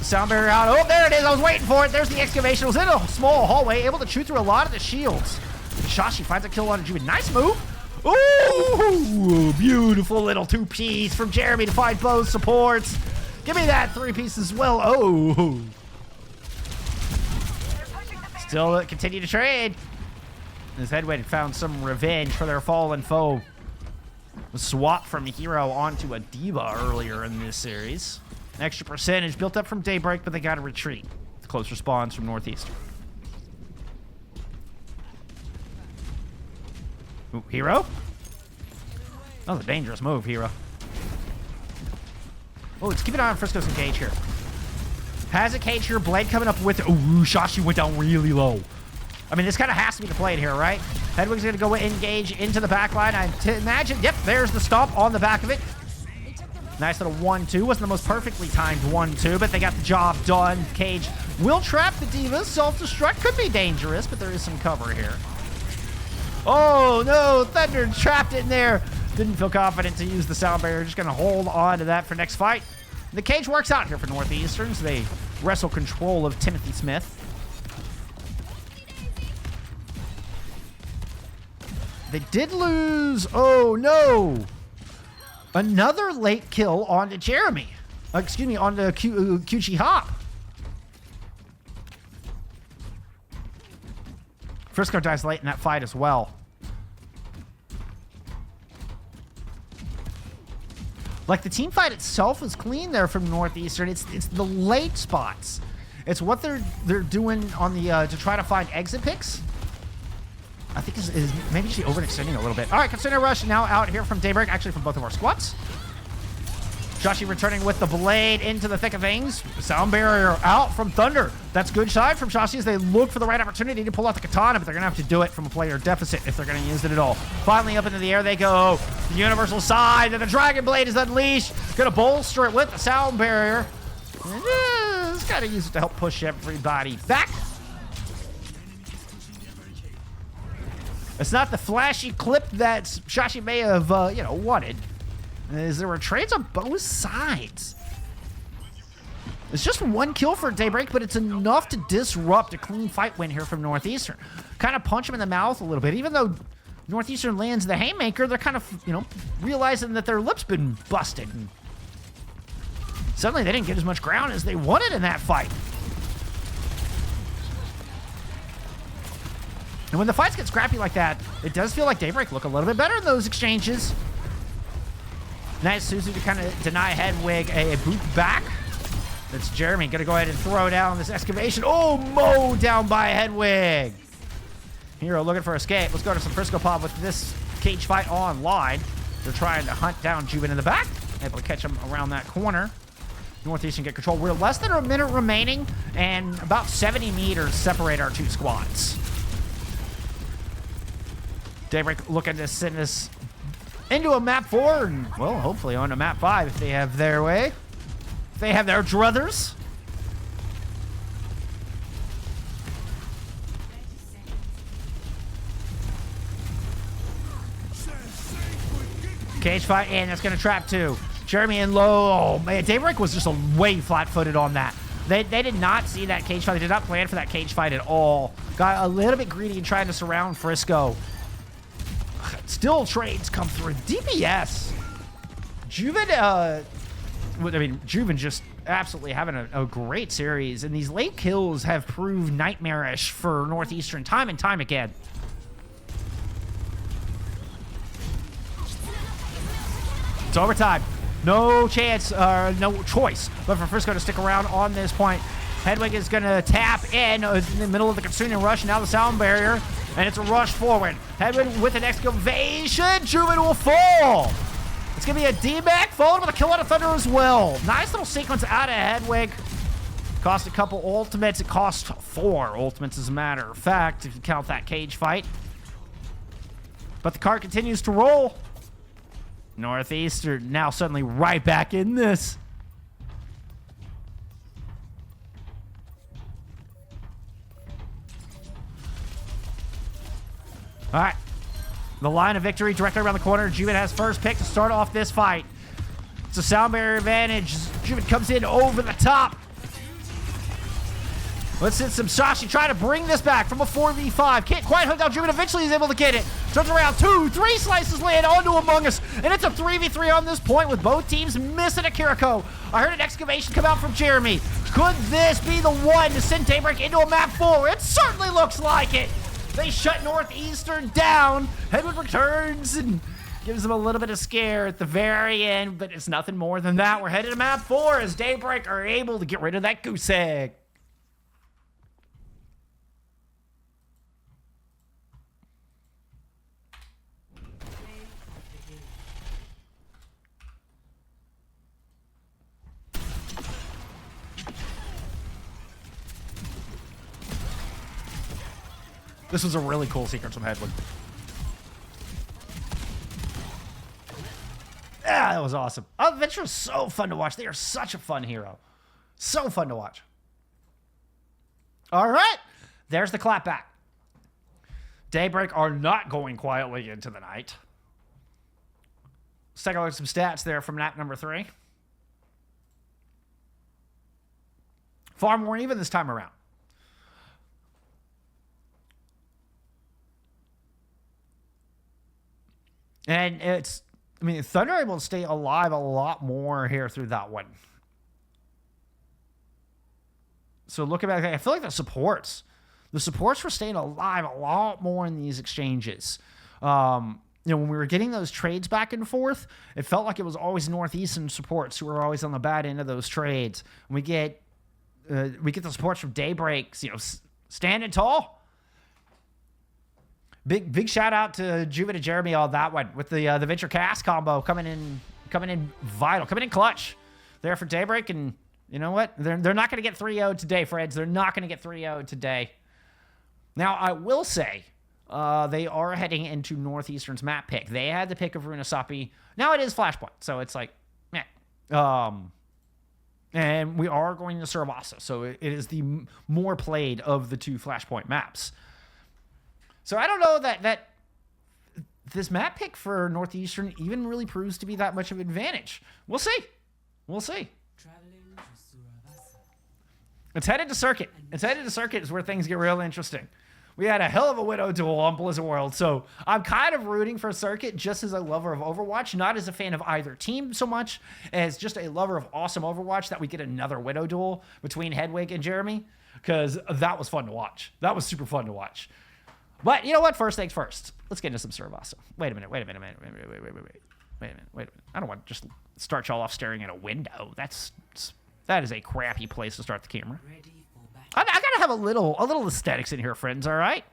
Sound barrier out. Oh, there it is. I was waiting for it. There's the excavation. It was in a small hallway, able to chew through a lot of the shields. Shashi finds a kill on Juven. Nice move. Ooh, beautiful little two-piece from Jeremy to find both supports. Give me that three-piece as well. Oh. Still continue to trade. As Hedwig found some revenge for their fallen foe. A swap from Hero onto a Diva earlier in this series. An extra percentage built up from Daybreak, but they got to retreat. Close response from Northeastern. Ooh, Hero? That was a dangerous move, Hero. Oh, let's keep an eye on Frisco's engage here. Has a cage here. Blade coming up with... Ooh, Shashi went down really low. I mean, this kind of has to be the play here, right? Hedwig's going to go engage into the back line. I imagine... Yep, there's the stomp on the back of it. Nice little 1-2. Wasn't the most perfectly timed 1-2, but they got the job done. Cage will trap the Divas. Self-destruct could be dangerous, but there is some cover here. Oh, no. Thunder trapped it in there. Didn't feel confident to use the sound barrier. Just going to hold on to that for next fight. The cage works out here for Northeastern, so they wrestle control of Timothy Smith. They did lose. Oh, no. Another late kill onto Jeremy. Excuse me, onto QG Hop. Frisco dies late in that fight as well. Like, the team fight itself is clean there from Northeastern. It's the late spots. It's what they're doing on the to try to find exit picks. I think is maybe just overextending a little bit. All right, Kitsune Rush now out here from Daybreak, actually from both of our squads. Shashi returning with the blade into the thick of things. Sound barrier out from Thunder. That's good side from Shashi as they look for the right opportunity to pull out the katana, but they're going to have to do it from a player deficit if they're going to use it at all. Finally up into the air they go. The universal side, and the Dragon Blade is unleashed. Going to bolster it with the sound barrier. Just got to use it to help push everybody back. It's not the flashy clip that Shashi may have, wanted. As there were trades on both sides. It's just one kill for Daybreak, but it's enough to disrupt a clean fight win here from Northeastern. Kind of punch him in the mouth a little bit. Even though Northeastern lands the haymaker, they're kind of, realizing that their lip's been busted. And suddenly they didn't get as much ground as they wanted in that fight. And when the fights get scrappy like that, it does feel like Daybreak look a little bit better in those exchanges. Nice Suzu to kind of deny Hedwig a boot back. That's Jeremy going to go ahead and throw down this excavation. Oh, mowed down by Hedwig. Hero looking for escape. Let's go to some Frisco Pop with this cage fight online. They're trying to hunt down Juven in the back. Able to catch him around that corner. Northeastern get control. We're less than a minute remaining, and about 70 meters separate our two squads. Daybreak looking to send us into a map 4, and, well, hopefully on a map 5 if they have their way. If they have their druthers. Cage fight, and that's going to trap 2. Jeremy in low. Oh, man, Daybreak was just way flat-footed on that. They did not see that cage fight. They did not plan for that cage fight at all. Got a little bit greedy and trying to surround Frisco. Still trades come through. DPS. Juven, I mean, Juven just absolutely having a great series, and these late kills have proved nightmarish for Northeastern time and time again. It's overtime. No chance, no choice, but for Frisco to stick around on this point. Hedwig is going to tap in the middle of the consuming rush, now the sound barrier, and it's a rush forward. Hedwig with an excavation. Juven will fall. It's going to be a D-back, followed with a kill out of Thunder as well. Nice little sequence out of Hedwig. Cost a couple ultimates. It cost 4 ultimates, as a matter of fact, if you count that cage fight. But the card continues to roll. Northeastern now suddenly right back in this. All right. The line of victory directly around the corner. Juven has first pick to start off this fight. It's a sound barrier advantage. Juven comes in over the top. Let's hit some Shashi trying to bring this back from a 4v5. Can't quite hook down Juven. Eventually he's able to get it. Turns around, 2, 3 slices land onto Among Us. And it's a 3v3 on this point with both teams missing a Kiriko. I heard an excavation come out from Jeremy. Could this be the one to send Daybreak into a map 4? It certainly looks like it. They shut Northeastern down. Hedwig returns and gives them a little bit of scare at the very end, but it's nothing more than that. We're headed to map 4 as Daybreak are able to get rid of that goose egg. This was a really cool sequence from Hedwig. Yeah, that was awesome. Adventure is so fun to watch. They are such a fun hero. So fun to watch. All right. There's the clapback. Daybreak are not going quietly into the night. Let's take a look at some stats there from map number 3. Far more even this time around. And it's, I mean, Thunder are able to stay alive a lot more here through that one. So looking back, I feel like the supports were staying alive a lot more in these exchanges. You know, when we were getting those trades back and forth, it felt like it was always Northeastern supports who were always on the bad end of those trades. And we get the supports from Daybreaks, you know, standing tall. Big shout out to Juven and Jeremy on that one with the Venture Cast combo coming in vital, coming in clutch there for Daybreak. And you know what? They're not going to get 3-0'd today, friends. They're not going to get 3-0'd today. Now, I will say they are heading into Northeastern's map pick. They had the pick of Runasapi. Now it is Flashpoint, so it's like, meh. And we are going to Surabasa, so it is the more played of the 2 Flashpoint maps. So I don't know that this map pick for Northeastern even really proves to be that much of an advantage. We'll see. We'll see. It's headed to Circuit. It's headed to Circuit is where things get real interesting. We had a hell of a Widow duel on Blizzard World, so I'm kind of rooting for Circuit just as a lover of Overwatch, not as a fan of either team so much as just a lover of awesome Overwatch that we get another Widow duel between Hedwig and Jeremy, because that was fun to watch. That was super fun to watch. But you know what? First things first. Let's get into some Surabasa. Wait a minute. Wait a minute. I don't want to just start y'all off staring at a window. That is a crappy place to start the camera. I gotta have a little aesthetics in here, friends. All right.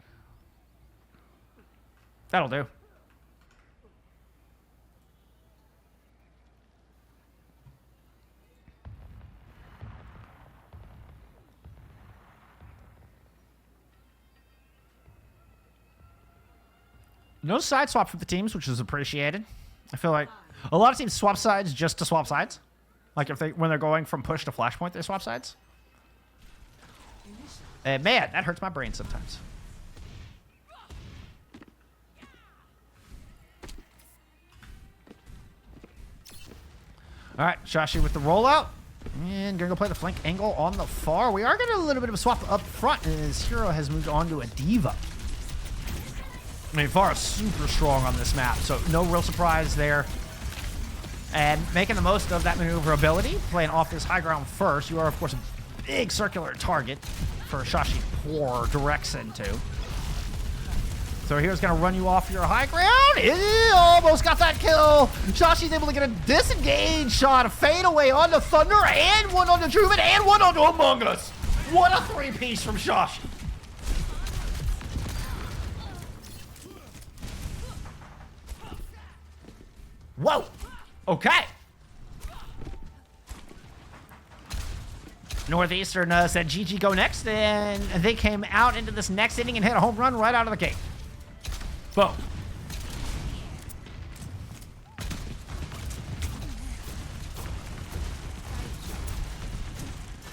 That'll do. No side swap for the teams, which is appreciated. I feel like a lot of teams swap sides just to swap sides. Like when they're going from push to flashpoint, they swap sides. And man, that hurts my brain sometimes. All right, Shashi with the rollout. And gonna go play the flank angle on the far. We are getting a little bit of a swap up front as Hero has moved on to a Diva. I mean, Pharah is super strong on this map, so no real surprise there. And making the most of that maneuverability, playing off this high ground first. You are, of course, a big circular target for Shashi pour directs into. So here's going to run you off your high ground. He almost got that kill. Shashi's able to get a disengage shot, a fade away onto Thunder, and one onto Druid, and one onto Among Us. What a three-piece from Shashi. Whoa. Okay. Northeastern said GG go next, and they came out into this next inning and hit a home run right out of the gate. Boom.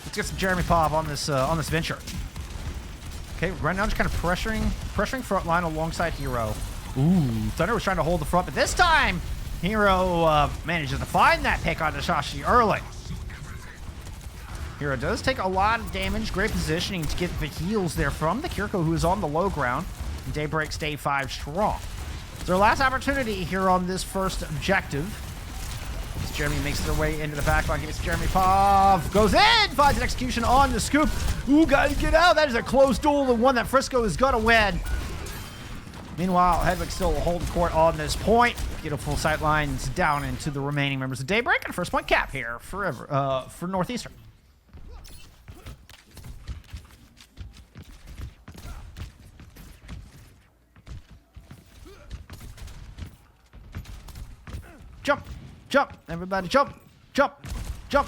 Let's get some Jeremy Pop on this venture. Okay, right now just kind of pressuring front line alongside Hero. Ooh, Thunder was trying to hold the front, but this time Hero manages to find that pick onto Shashi early. Hero does take a lot of damage. Great positioning to get the heals there from the Kiriko, who is on the low ground. Daybreak stay 5 strong. It's their last opportunity here on this first objective. As Jeremy makes their way into the back line, gets Jeremy Pov, goes in, finds an execution on the scoop. Ooh, gotta get out. That is a close duel, the one that Frisco is gonna win. Meanwhile, Hedwig still holding court on this point. Beautiful sight lines down into the remaining members of Daybreak, and first point cap here for Northeastern. Jump, jump, everybody jump, jump, jump.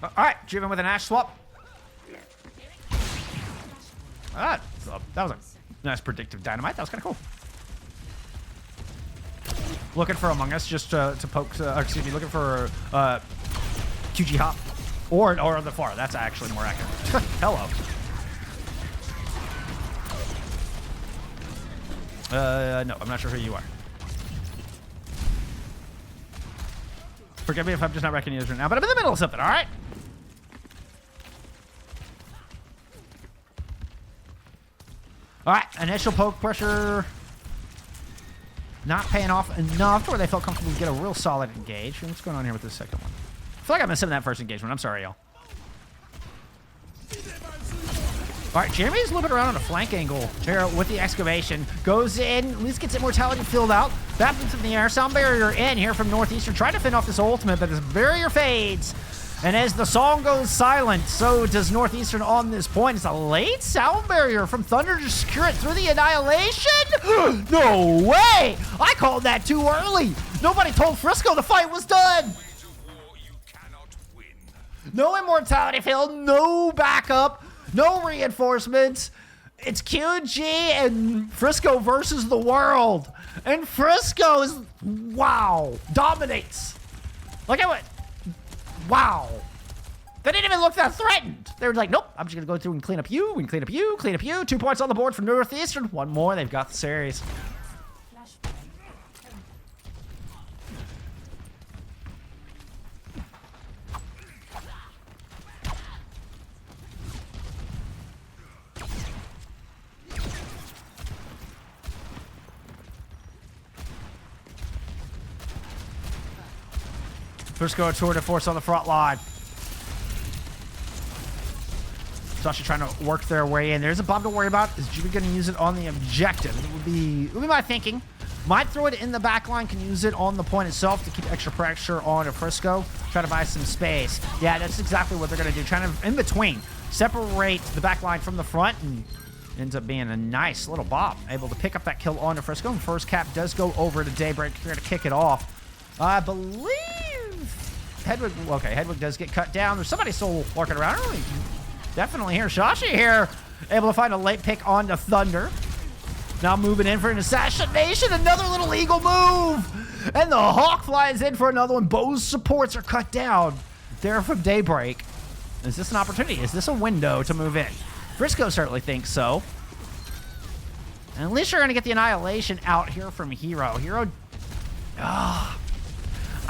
All right, Driven with an Ash swap. That was a nice predictive dynamite. That was kind of cool. Looking for Among Us just to poke, excuse me, looking for QG Hop or the far. That's actually more accurate. Hello. No, I'm not sure who you are. Forgive me if I'm just not recognizing you right now, but I'm in the middle of something, all right? All right, initial poke pressure not paying off enough to where they felt comfortable to get a real solid engage. What's going on here with this second one? I feel like I'm missing that first engagement. I'm sorry, y'all. All right, Jeremy's looping around on a flank angle here with the excavation. Goes in, at least gets immortality filled out. Bathrooms in the air. Sound barrier in here from Northeastern. Trying to fend off this ultimate, but this barrier fades. And as the song goes silent, so does Northeastern on this point. It's a late sound barrier from Thunder to secure it through the annihilation. No way! I called that too early. Nobody told Frisco the fight was done. No immortality field, no backup. No reinforcements. It's QG and Frisco versus the world. And Frisco is, wow, dominates. Like I went, wow. They didn't even look that threatened. They were like, nope, I'm just going to go through and clean up you, and clean up you, clean up you. 2 points on the board for Northeastern. One more, they've got the series. Frisco a tour de force on the front line. Sasha trying to work their way in. There's a bomb to worry about. Is Jimmy going to use it on the objective? It would be my thinking. Might throw it in the back line. Can use it on the point itself to keep extra pressure on a Frisco. Try to buy some space. Yeah, that's exactly what they're going to do. Trying to, in between, separate the back line from the front, and ends up being a nice little bomb. Able to pick up that kill on a Frisco. And first cap does go over to Daybreak here to kick it off. I believe Hedwig, okay, Hedwig does get cut down. There's somebody still lurking around. Really, definitely here. Shashi here, able to find a late pick onto Thunder. Now moving in for an assassination. Another little eagle move. And the Hawk flies in for another one. Bo's supports are cut down there from Daybreak. Is this an opportunity? Is this a window to move in? Frisco certainly thinks so. And at least you're going to get the annihilation out here from Hero. Hero,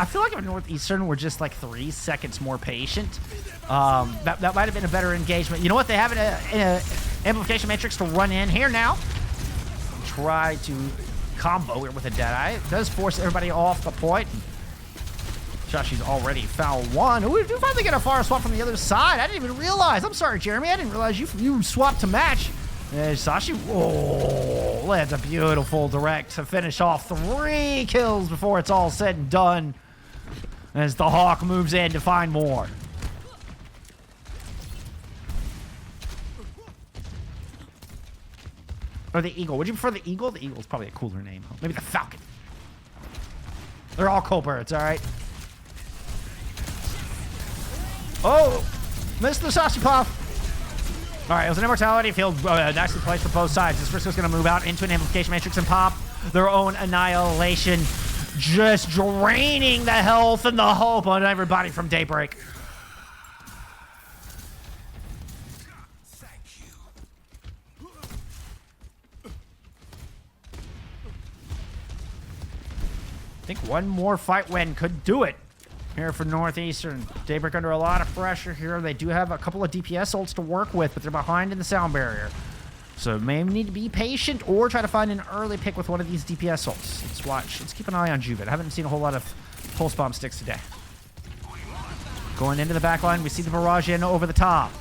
I feel like if Northeastern were just like 3 seconds more patient, that might have been a better engagement. You know what? They have an amplification matrix to run in here now. Try to combo here with a Deadeye. It does force everybody off the point. Sashi's already fouled one. Ooh, we do finally get a fire swap from the other side. I didn't even realize. I'm sorry, Jeremy. I didn't realize you swapped to match. Sashi, oh, that's a beautiful direct to finish off 3 kills before it's all said and done. As the Hawk moves in to find more. Or the Eagle. Would you prefer the Eagle? The Eagle's probably a cooler name. Maybe the Falcon. They're all cool birds, all right? Oh, missed the Sashi pop. All right, it was an immortality field. Nicely placed for both sides. This Frisco's going to move out into an amplification matrix and pop their own annihilation. Just draining the health and the hope on everybody from Daybreak. I think one more fight win could do it here for Northeastern. Daybreak under a lot of pressure here. They do have a couple of DPS ults to work with, but they're behind in the sound barrier. So may need to be patient or try to find an early pick with one of these DPS ults. Let's watch. Let's keep an eye on Juven. I haven't seen a whole lot of pulse bomb sticks today. Going into the back line, we see the barrage in over the top.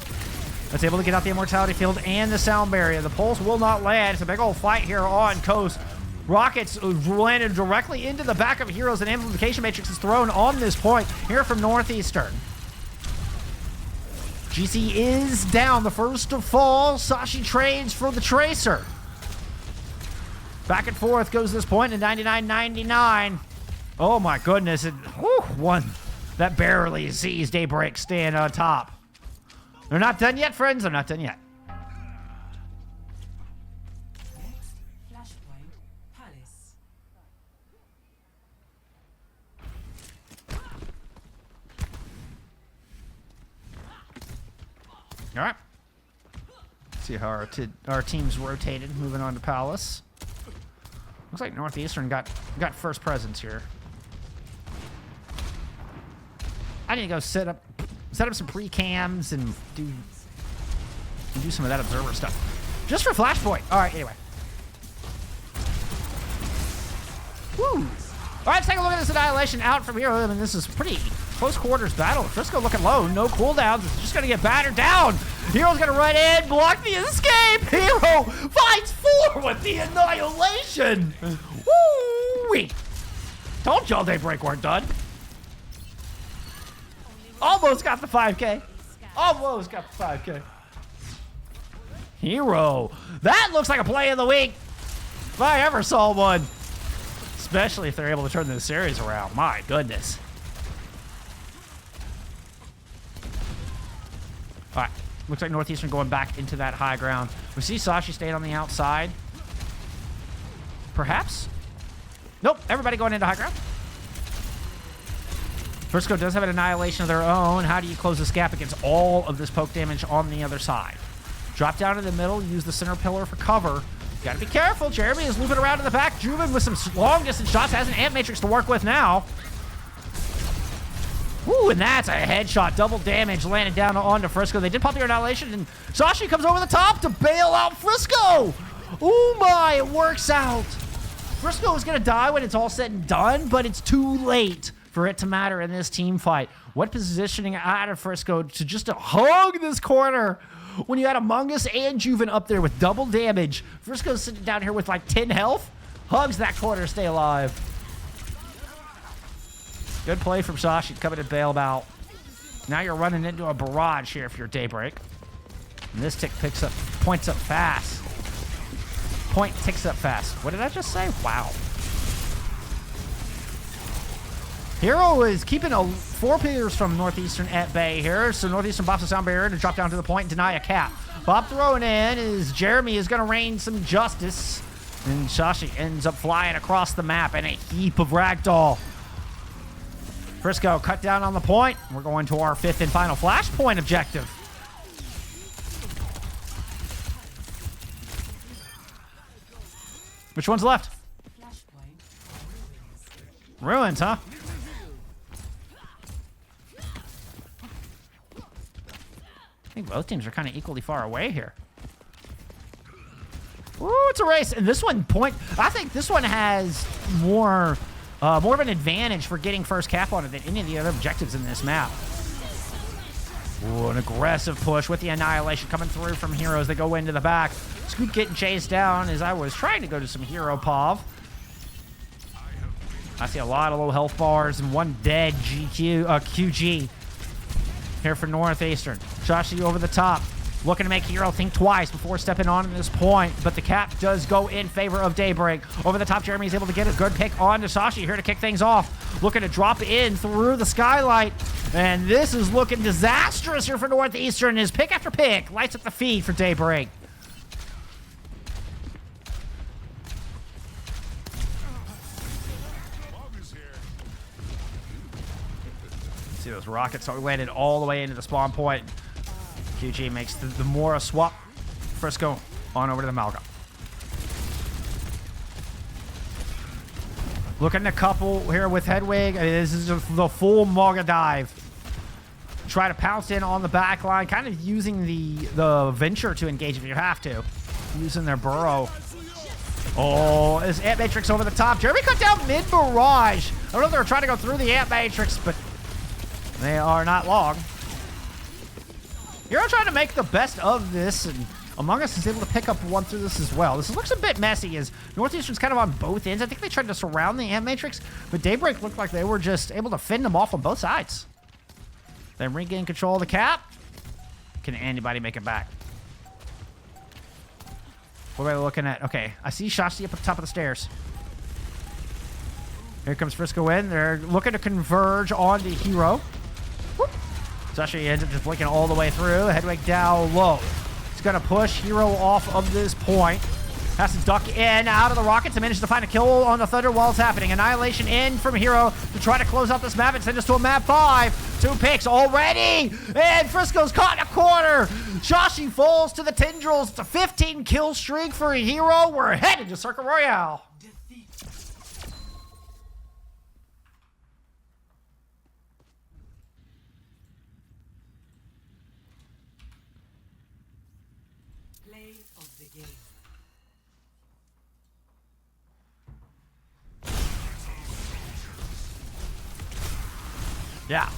That's able to get out the immortality field and the sound barrier. The pulse will not land. It's a big old fight here on coast. Rockets landed directly into the back of Heroes, and amplification matrix is thrown on this point here from Northeastern. GC is down, the first to fall. Sashi trades for the Tracer. Back and forth goes this point in 99-99. Oh my goodness, one that barely sees Daybreak stand on top. They're not done yet, friends. They're not done yet. All right. See how our team's rotated, moving on to Palace. Looks like Northeastern got first presence here. I need to go set up some pre-cams and do some of that observer stuff. Just for Flashpoint. All right, anyway. Woo! All right, let's take a look at this annihilation out from here. I mean, this is pretty close quarters battle. Frisco looking low, no cooldowns. It's just gonna get battered down. Hero's gonna run in, block the escape. Hero finds 4 with the annihilation. Woo-wee. Told y'all Daybreak weren't done. Almost got the 5K. Almost got the 5K. Hero. That looks like a play of the week. If I ever saw one. Especially if they're able to turn this series around. My goodness. All right. Looks like Northeastern going back into that high ground. We see Sashi stayed on the outside. Perhaps? Nope. Everybody going into high ground. Frisco does have an annihilation of their own. How do you close this gap against all of this poke damage on the other side? Drop down in the middle. Use the center pillar for cover. Gotta be careful. Jeremy is looping around in the back. Juven with some long distance shots. Has an amp matrix to work with now. Woo, and that's a headshot. Double damage landed down onto Frisco. They did pop the annihilation, and Sashi comes over the top to bail out Frisco. Oh my, it works out. Frisco is gonna die when it's all said and done, but it's too late for it to matter in this team fight. What positioning out of Frisco to just hug this corner when you had Among Us and Juven up there with double damage. Frisco's sitting down here with like 10 health. Hugs that corner to stay alive. Good play from Sashi coming to bail him out. Now you're running into a barrage here if you're Daybreak. And this tick points up fast. Point ticks up fast. What did I just say? Wow. Hero is keeping 4 players from Northeastern at bay here. So Northeastern bops the sound barrier to drop down to the point and deny a cap. Bob throwing in is Jeremy is going to rain some justice. And Sashi ends up flying across the map in a heap of ragdoll. Frisco cut down on the point. We're going to our 5th and final flashpoint objective. Which one's left? Ruins, huh? I think both teams are kind of equally far away here. Ooh, it's a race. And this one, I think this one has more of an advantage for getting first cap on it than any of the other objectives in this map. Ooh, an aggressive push with the Annihilation coming through from Heroes. They go into the back. Scoop getting chased down as I was trying to go to some Hero POV. I see a lot of low health bars and one dead QG here for Northeastern. Shashi over the top. Looking to make Hero think twice before stepping on at this point, but the cap does go in favor of Daybreak. Over the top, Jeremy's able to get a good pick on to Sashi here to kick things off. Looking to drop in through the skylight, and this is looking disastrous here for Northeastern. His pick after pick lights up the feed for Daybreak. See those rockets are landed all the way into the spawn point. QG makes the Mora swap. Frisco on over to the Malga. Looking to couple here with Hedwig. I mean, this is the full Malga dive. Try to pounce in on the back line, kind of using the Venture to engage if you have to. Using their burrow. Oh, is Ant Matrix over the top. Jeremy cut down mid-barrage. I don't know if they were trying to go through the Ant Matrix, but they are not long. Hero trying to make the best of this, and Among Us is able to pick up one through this as well. This looks a bit messy as Northeastern's kind of on both ends. I think they tried to surround the Ant Matrix, but Daybreak looked like they were just able to fend them off on both sides. Then regain control of the cap. Can anybody make it back? What are we looking at? Okay, I see Shashi up at the top of the stairs. Here comes Frisco in. They're looking to converge on the Hero. Whoop. Shashi ends up just blinking all the way through. Hedwig down low. He's going to push Hero off of this point. Has to duck in out of the rockets and manage to find a kill on the Thunder while it's happening. Annihilation in from Hero to try to close out this map and send us to a map 5. 2 picks already. And Frisco's caught in a corner. Shashi falls to the Tendrils. It's a 15 kill streak for a Hero. We're headed to Circuit Royale. Yeah.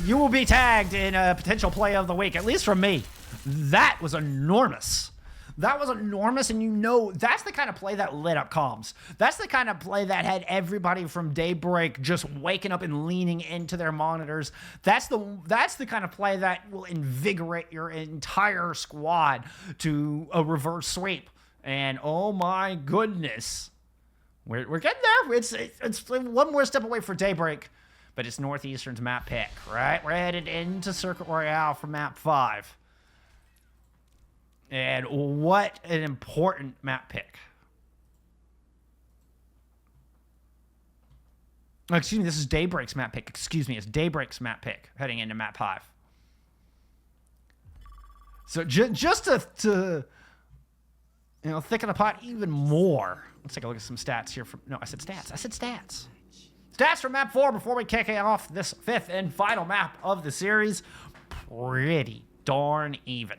You will be tagged in a potential play of the week, at least from me. That was enormous. That was enormous, and you know that's the kind of play that lit up comms. That's the kind of play that had everybody from Daybreak just waking up and leaning into their monitors. That's the kind of play that will invigorate your entire squad to a reverse sweep. And oh my goodness. We're getting there. It's one more step away for Daybreak, but it's Northeastern's map pick, right? We're headed into Circuit Royale for map 5. And what an important map pick. Oh, excuse me, this is Daybreak's map pick. Excuse me, it's Daybreak's map pick heading into map 5. So just to thicken the pot even more. Let's take a look at some stats here. I said stats. Stats from map 4 before we kick off this 5th and final map of the series. Pretty darn even.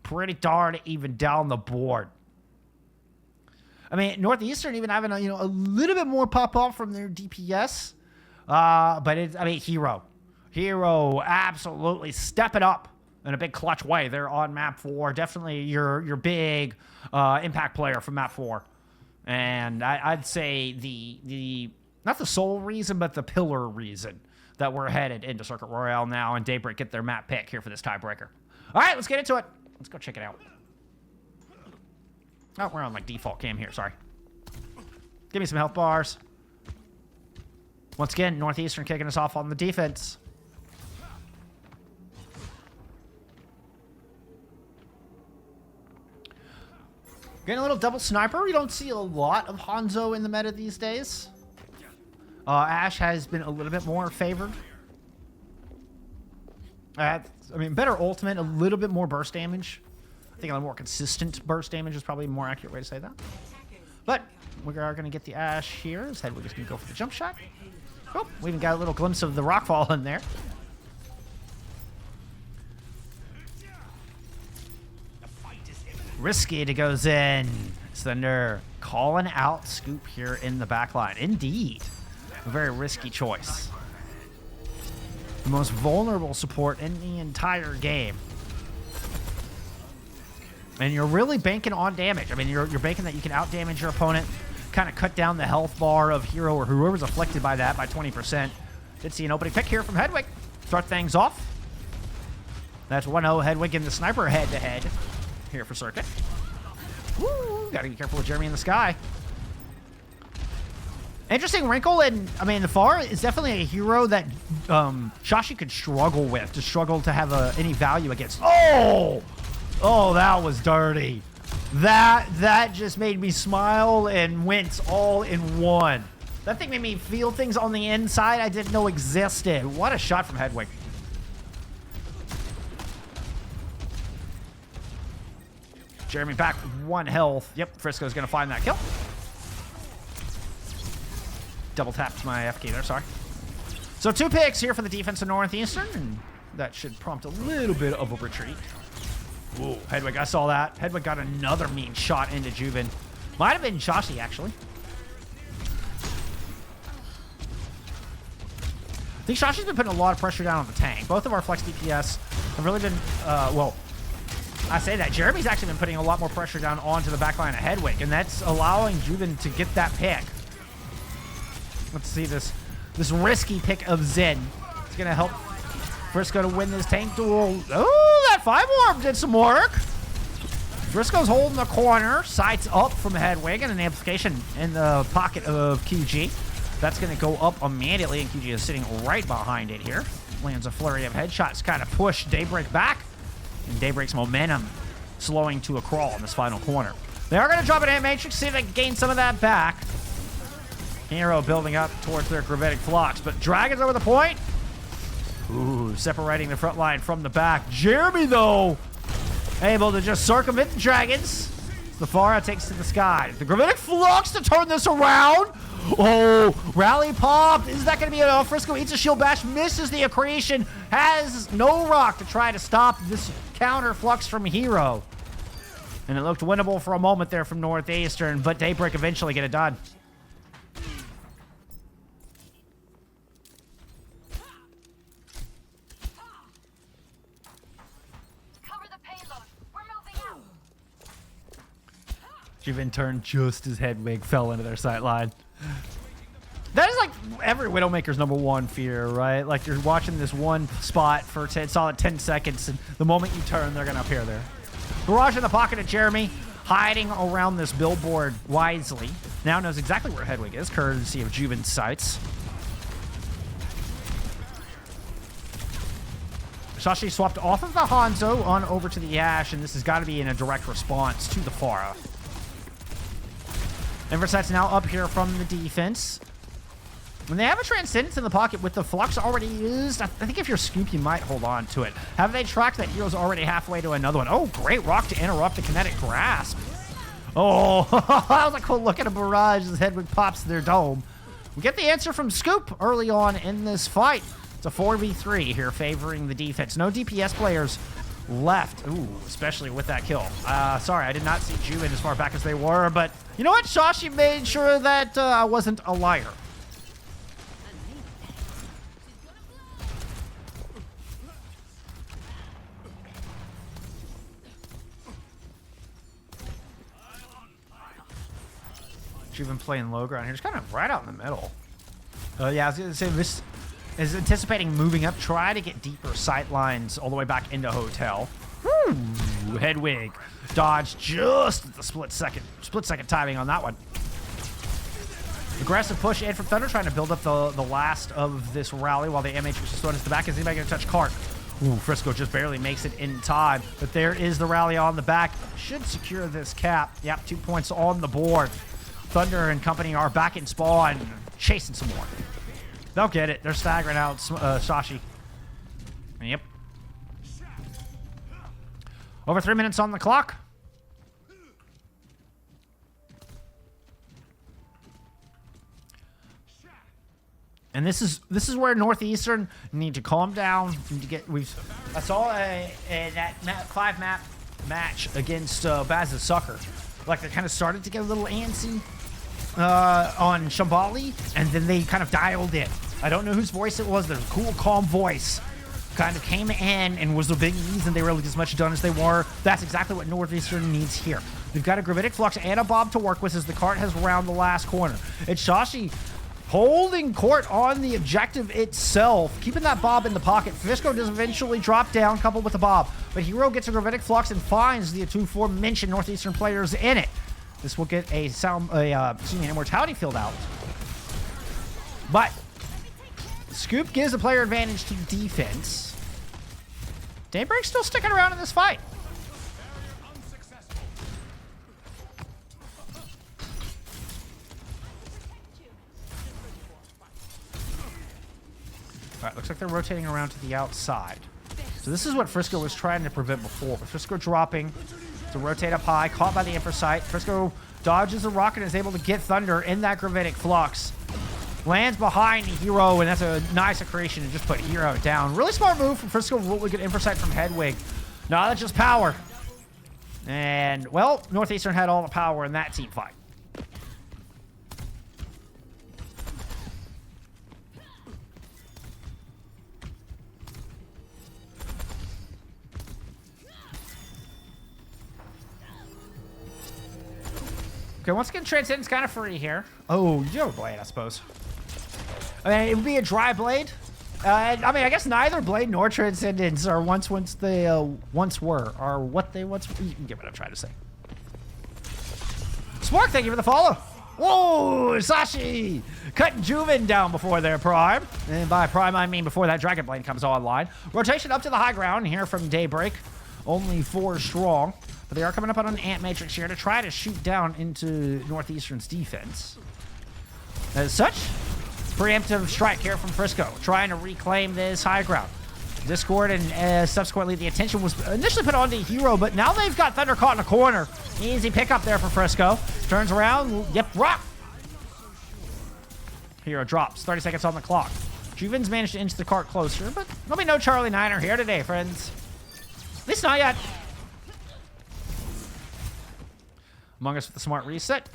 Pretty darn even down the board. I mean, Northeastern even having a little bit more pop off from their DPS. But Hero absolutely stepping up in a big clutch way. They're on map 4. Definitely your big impact player from map 4. And I'd say the not the sole reason, but the pillar reason that we're headed into Circuit Royale now, and Daybreak get their map pick here for this tiebreaker. All right, let's get into it. Let's go check it out. Oh, we're on like default cam here. Sorry. Give me some health bars. Once again, Northeastern kicking us off on the defense. Getting a little double sniper. We don't see a lot of Hanzo in the meta these days. Ashe has been a little bit more favored. Better ultimate, a little bit more burst damage. I think a more consistent burst damage is probably a more accurate way to say that. But we are going to get the Ashe here. Instead, we're just going to go for the jump shot. Oh, we even got a little glimpse of the rockfall in there. Risky to goes in. Thunder calling out Scoop here in the back line. Indeed. A very risky choice. The most vulnerable support in the entire game. And you're really banking on damage. I mean, you're banking that you can out-damage your opponent, kind of cut down the health bar of Hero or whoever's afflicted by that by 20%. Did see an opening pick here from Hedwig. Start things off. That's 1-0 Hedwig in the sniper head-to-head here for Circuit. Woo! Gotta be careful with Jeremy in the sky. Interesting wrinkle, and I mean, the FAR is definitely a hero that Shashi could struggle with, to struggle to have any value against. Oh! Oh, that was dirty. That just made me smile and wince all in one. That thing made me feel things on the inside I didn't know existed. What a shot from Hedwig. Jeremy back with 1 health. Yep, Frisco's gonna find that kill. Double tapped my FK there, sorry. So 2 picks here for the defense of Northeastern, and that should prompt a little bit of a retreat. Whoa, Hedwig, I saw that. Hedwig got another mean shot into Juven. Might have been Shashi, actually. I think Shashi's been putting a lot of pressure down on the tank. Both of our flex DPS have really been, well, I say that. Jeremy's actually been putting a lot more pressure down onto the backline of Hedwig, and that's allowing Juven to get that pick. Let's see this risky pick of Zen. It's going to help Frisco to win this tank duel. Oh, that 5-orb did some work. Frisco's holding the corner. Sights up from Hedwig, and an amplification in the pocket of QG. That's going to go up immediately, and QG is sitting right behind it here. Lands a flurry of headshots, kind of push Daybreak back. And Daybreak's momentum slowing to a crawl in this final corner. They are going to drop an Matrix, see if they can gain some of that back. Hero building up towards their gravitic flux, but Dragons over the point. Ooh, separating the front line from the back. Jeremy, though, able to just circumvent the Dragons. The FAR takes to the sky. The gravitic flux to turn this around. Oh, rally pop. Is that going to be enough? Frisco eats a shield bash, misses the accretion, has no rock to try to stop this counter flux from Hero. And it looked winnable for a moment there from Northeastern, but Daybreak eventually get it done. Cover the payload. We're moving out. Juven turned just as Hedwig fell into their sight line. That is like every Widowmaker's #1 fear, right? Like you're watching this one spot for solid 10 seconds, and the moment you turn, they're going to appear there. Barrage in the pocket of Jeremy, hiding around this billboard wisely. Now knows exactly where Hedwig is, courtesy of Juven's sights. Shashi swapped off of the Hanzo on over to the Ash, and this has got to be in a direct response to the Pharah. Inverset's now up here from the defense. When they have a Transcendence in the pocket with the Flux already used, I think if you're Scoop, you might hold on to it. Have they tracked that Hero's already halfway to another one? Oh, great rock to interrupt the kinetic grasp. Oh, I was like, cool, look at a barrage as Hedwig pops their dome. We get the answer from Scoop early on in this fight. It's a 4v3 here favoring the defense. No DPS players left. Ooh, especially with that kill. Sorry, I did not see Juven as far back as they were, but you know what? Shashi made sure that I wasn't a liar. Juven playing low ground here. Just kind of right out in the middle. Yeah, I was going to say this is anticipating moving up. Try to get deeper sight lines all the way back into Hotel. Woo! Hedwig dodged just at the split second timing on that one. Aggressive push in from Thunder, trying to build up the last of this rally while the MH was just thrown into the back. Is anybody going to touch Cart? Ooh, Frisco just barely makes it in time. But there is the rally on the back. Should secure this cap. Yep, 2 points on the board. Thunder and company are back in spawn, chasing some more. They'll get it. They're staggering out Shashi. Yep. Over 3 minutes on the clock. And this is where Northeastern need to calm down. Need to get. I saw that map 5 map match against Baz's Sucker. Like, they kind of started to get a little antsy on Shambali, and then they kind of dialed in. I don't know whose voice it was. There's a cool, calm voice. Kind of came in and was the big reason they were able to get as much done as they were. That's exactly what Northeastern needs here. They've got a Gravitic Flux and a Bob to work with as the cart has round the last corner. It's Shashi holding court on the objective itself, keeping that Bob in the pocket. Fisco does eventually drop down, coupled with the Bob, but Hero gets a Gravitic Flux and finds the two aforementioned Northeastern players in it. This will get a an Immortality field out. But Scoop gives a player advantage to the defense. Daybreak's still sticking around in this fight. Alright, looks like they're rotating around to the outside. So this is what Frisco was trying to prevent before. But Frisco dropping to rotate up high, caught by the FACEIT. Frisco dodges the rocket and is able to get Thunder in that Gravitic Flux. Lands behind Hero, and that's a nice creation to just put Hero down. Really smart move from Frisco. Really good FACEIT from Hedwig. Now that's just power. And, well, Northeastern had all the power in that team fight. Okay, once again, Transcendent's kind of free here. Oh, you have a blade, I suppose. I mean, it would be a dry blade. I mean, I guess neither Blade nor Transcendence are once they once were, or what they once were. You can get what I'm trying to say. Spark, thank you for the follow. Whoa, Sashi! Cutting Juven down before their prime. And by prime, I mean before that Dragon Blade comes online. Rotation up to the high ground here from Daybreak. Only 4 strong. But they are coming up on an Ant Matrix here to try to shoot down into Northeastern's defense. As such, preemptive strike here from Frisco, trying to reclaim this high ground. Discord and subsequently the attention was initially put onto Hero, but now they've got Thunder caught in a corner. Easy pickup there for Frisco. Turns around, yep, rock. Hero drops, 30 seconds on the clock. Juven's managed to inch the cart closer, but there'll be no Charlie Niner here today, friends. At least not yet. Among Us with the smart reset.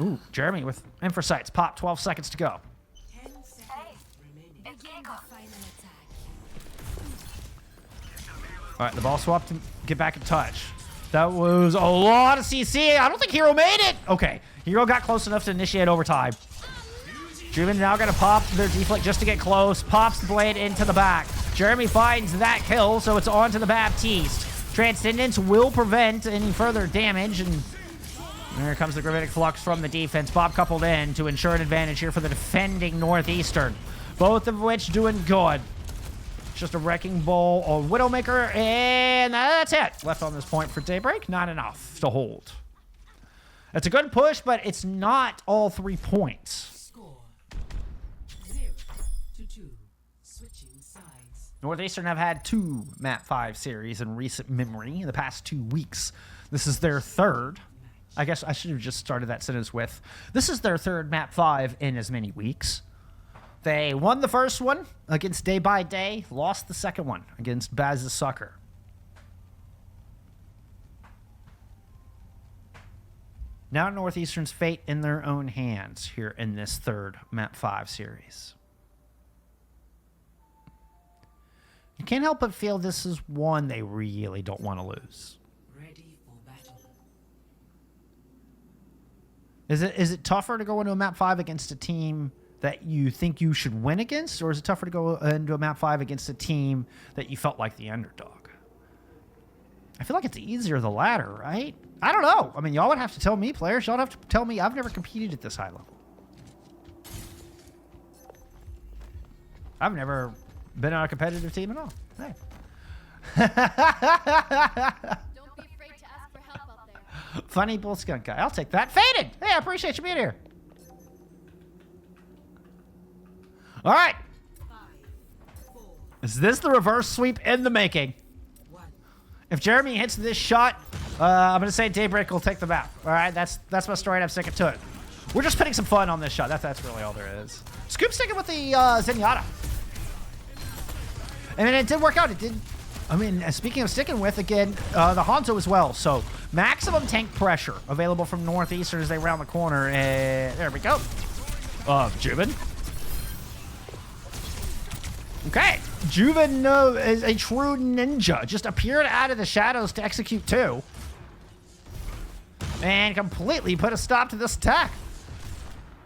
Ooh, Jeremy with FACEITs. Pop, 12 seconds to go. All right, the ball swap to get back in touch. That was a lot of CC. I don't think Hero made it. Okay, Hero got close enough to initiate overtime. Juven now going to pop their deflect just to get close. Pops the blade into the back. Jeremy finds that kill, so it's on to the Baptiste. Transcendence will prevent any further damage, and there comes the Gravitic Flux from the defense. Bob coupled in to ensure an advantage here for the defending Northeastern. Both of which doing good. Just a Wrecking Ball or Widowmaker, and that's it. Left on this point for Daybreak, not enough to hold. It's a good push, but it's not all 3 points. Score 0-2. Switching sides. Northeastern have had 2 Map 5 series in recent memory in the past 2 weeks. This is their 3rd. I guess I should have just started that sentence with, this is their 3rd Map 5 in as many weeks. They won the first one against Day by Day, lost the second one against Baz's Sucker. Now Northeastern's fate in their own hands here in this 3rd Map 5 series. You can't help but feel this is one they really don't want to lose. Ready for battle. Is it tougher to go into a Map 5 against a team that you think you should win against, or is it tougher to go into a Map 5 against a team that you felt like the underdog? I feel like it's easier the latter, right? I don't know. I mean, y'all would have to tell me, players. Y'all have to tell me. I've never competed at this high level. I've never been on a competitive team at all. Hey. Don't be afraid to ask for help out there. Funny bull skunk guy. I'll take that. Faded. Hey, I appreciate you being here. All right. 5, 4, Is this the reverse sweep in the making? 1. If Jeremy hits this shot, I'm going to say Daybreak will take the map. All right, that's my story, and I'm sticking to it. We're just putting some fun on this shot. That's really all there is. Scoop sticking with the Zenyatta. I mean, it did work out. It did I mean, speaking of sticking with, again, the Hanzo as well. So maximum tank pressure available from Northeastern as they round the corner. There we go. Juven. Okay. Juven is a true ninja. Just appeared out of the shadows to execute 2. And completely put a stop to this attack.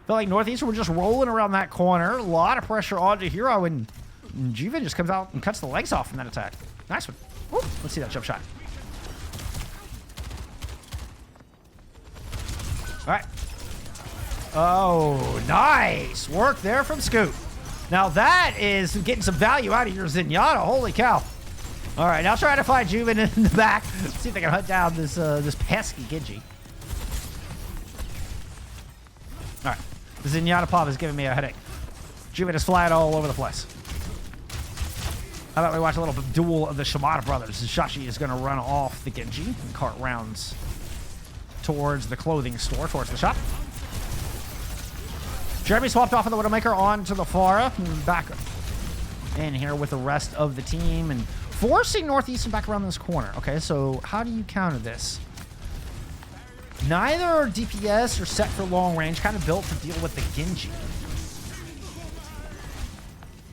Feel like Northeastern were just rolling around that corner. A lot of pressure onto Hero, and Juven just comes out and cuts the legs off from that attack. Nice one. Woo. Let's see that jump shot. All right. Oh, nice work there from Scoop. Now that is getting some value out of your Zenyatta. Holy cow. All right, now try to find Juven in the back. Let's see if they can hunt down this this pesky Genji. All right. The Zenyatta pop is giving me a headache. Juven is flying all over the place. How about we watch a little duel of the Shimada brothers? Shashi is going to run off the Genji and cart rounds towards the clothing store, towards the shop. Jeremy swapped off of the Widowmaker onto the Pharah. Back in here with the rest of the team and forcing Northeastern back around this corner. Okay, so how do you counter this? Neither DPS are set for long range, kind of built to deal with the Genji.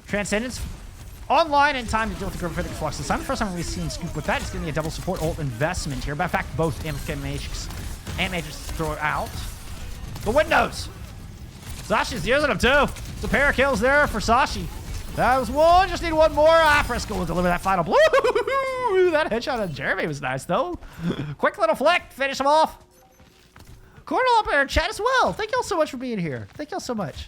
Transcendence online in time to deal with the Gravitic Flux. This time, the first time we've seen Scoop with that, it's going to be a double support ult investment here. But in fact, both MK Mages and Mages throw it out. The windows! Sashi's using them too. It's a pair of kills there for Sashi. That was one. Just need one more. Fresco will deliver that final blow. That headshot on Jeremy was nice, though. Quick little flick. Finish him off. Cornel up there in chat as well. Thank y'all so much for being here. Thank y'all so much.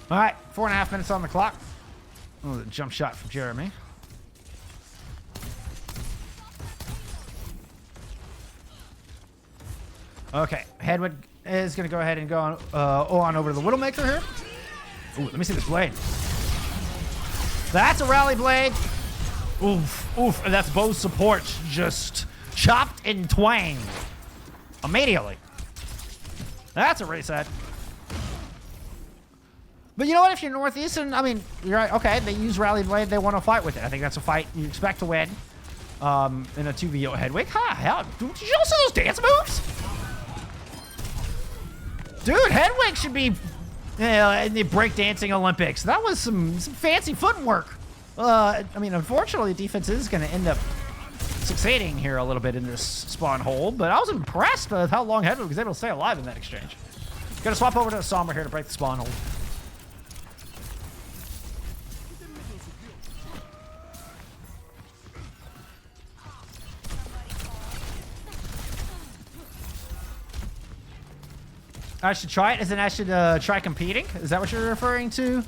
All right, 4.5 minutes on the clock. Oh, the jump shot from Jeremy. Okay, Hedwig is going to go ahead and go on over to the Widowmaker here. Ooh, let me see this blade. That's a rally blade. Oof, oof, and that's both supports just chopped in twain immediately. That's a reset. But you know what? If you're Northeastern, I mean, you're right. Okay, they use Rally Blade. They want to fight with it. I think that's a fight you expect to win in a 2v0 Hedwig. Hell, did you also those dance moves? Dude, Hedwig should be in the breakdancing Olympics. That was some fancy footwork. I mean, unfortunately, defense is going to end up succeeding here a little bit in this spawn hold, but I was impressed with how long Hedwig was able to stay alive in that exchange. Gonna swap over to a Sombra here to break the spawn hold. I should try it, as in I should try competing? Is that what you're referring to?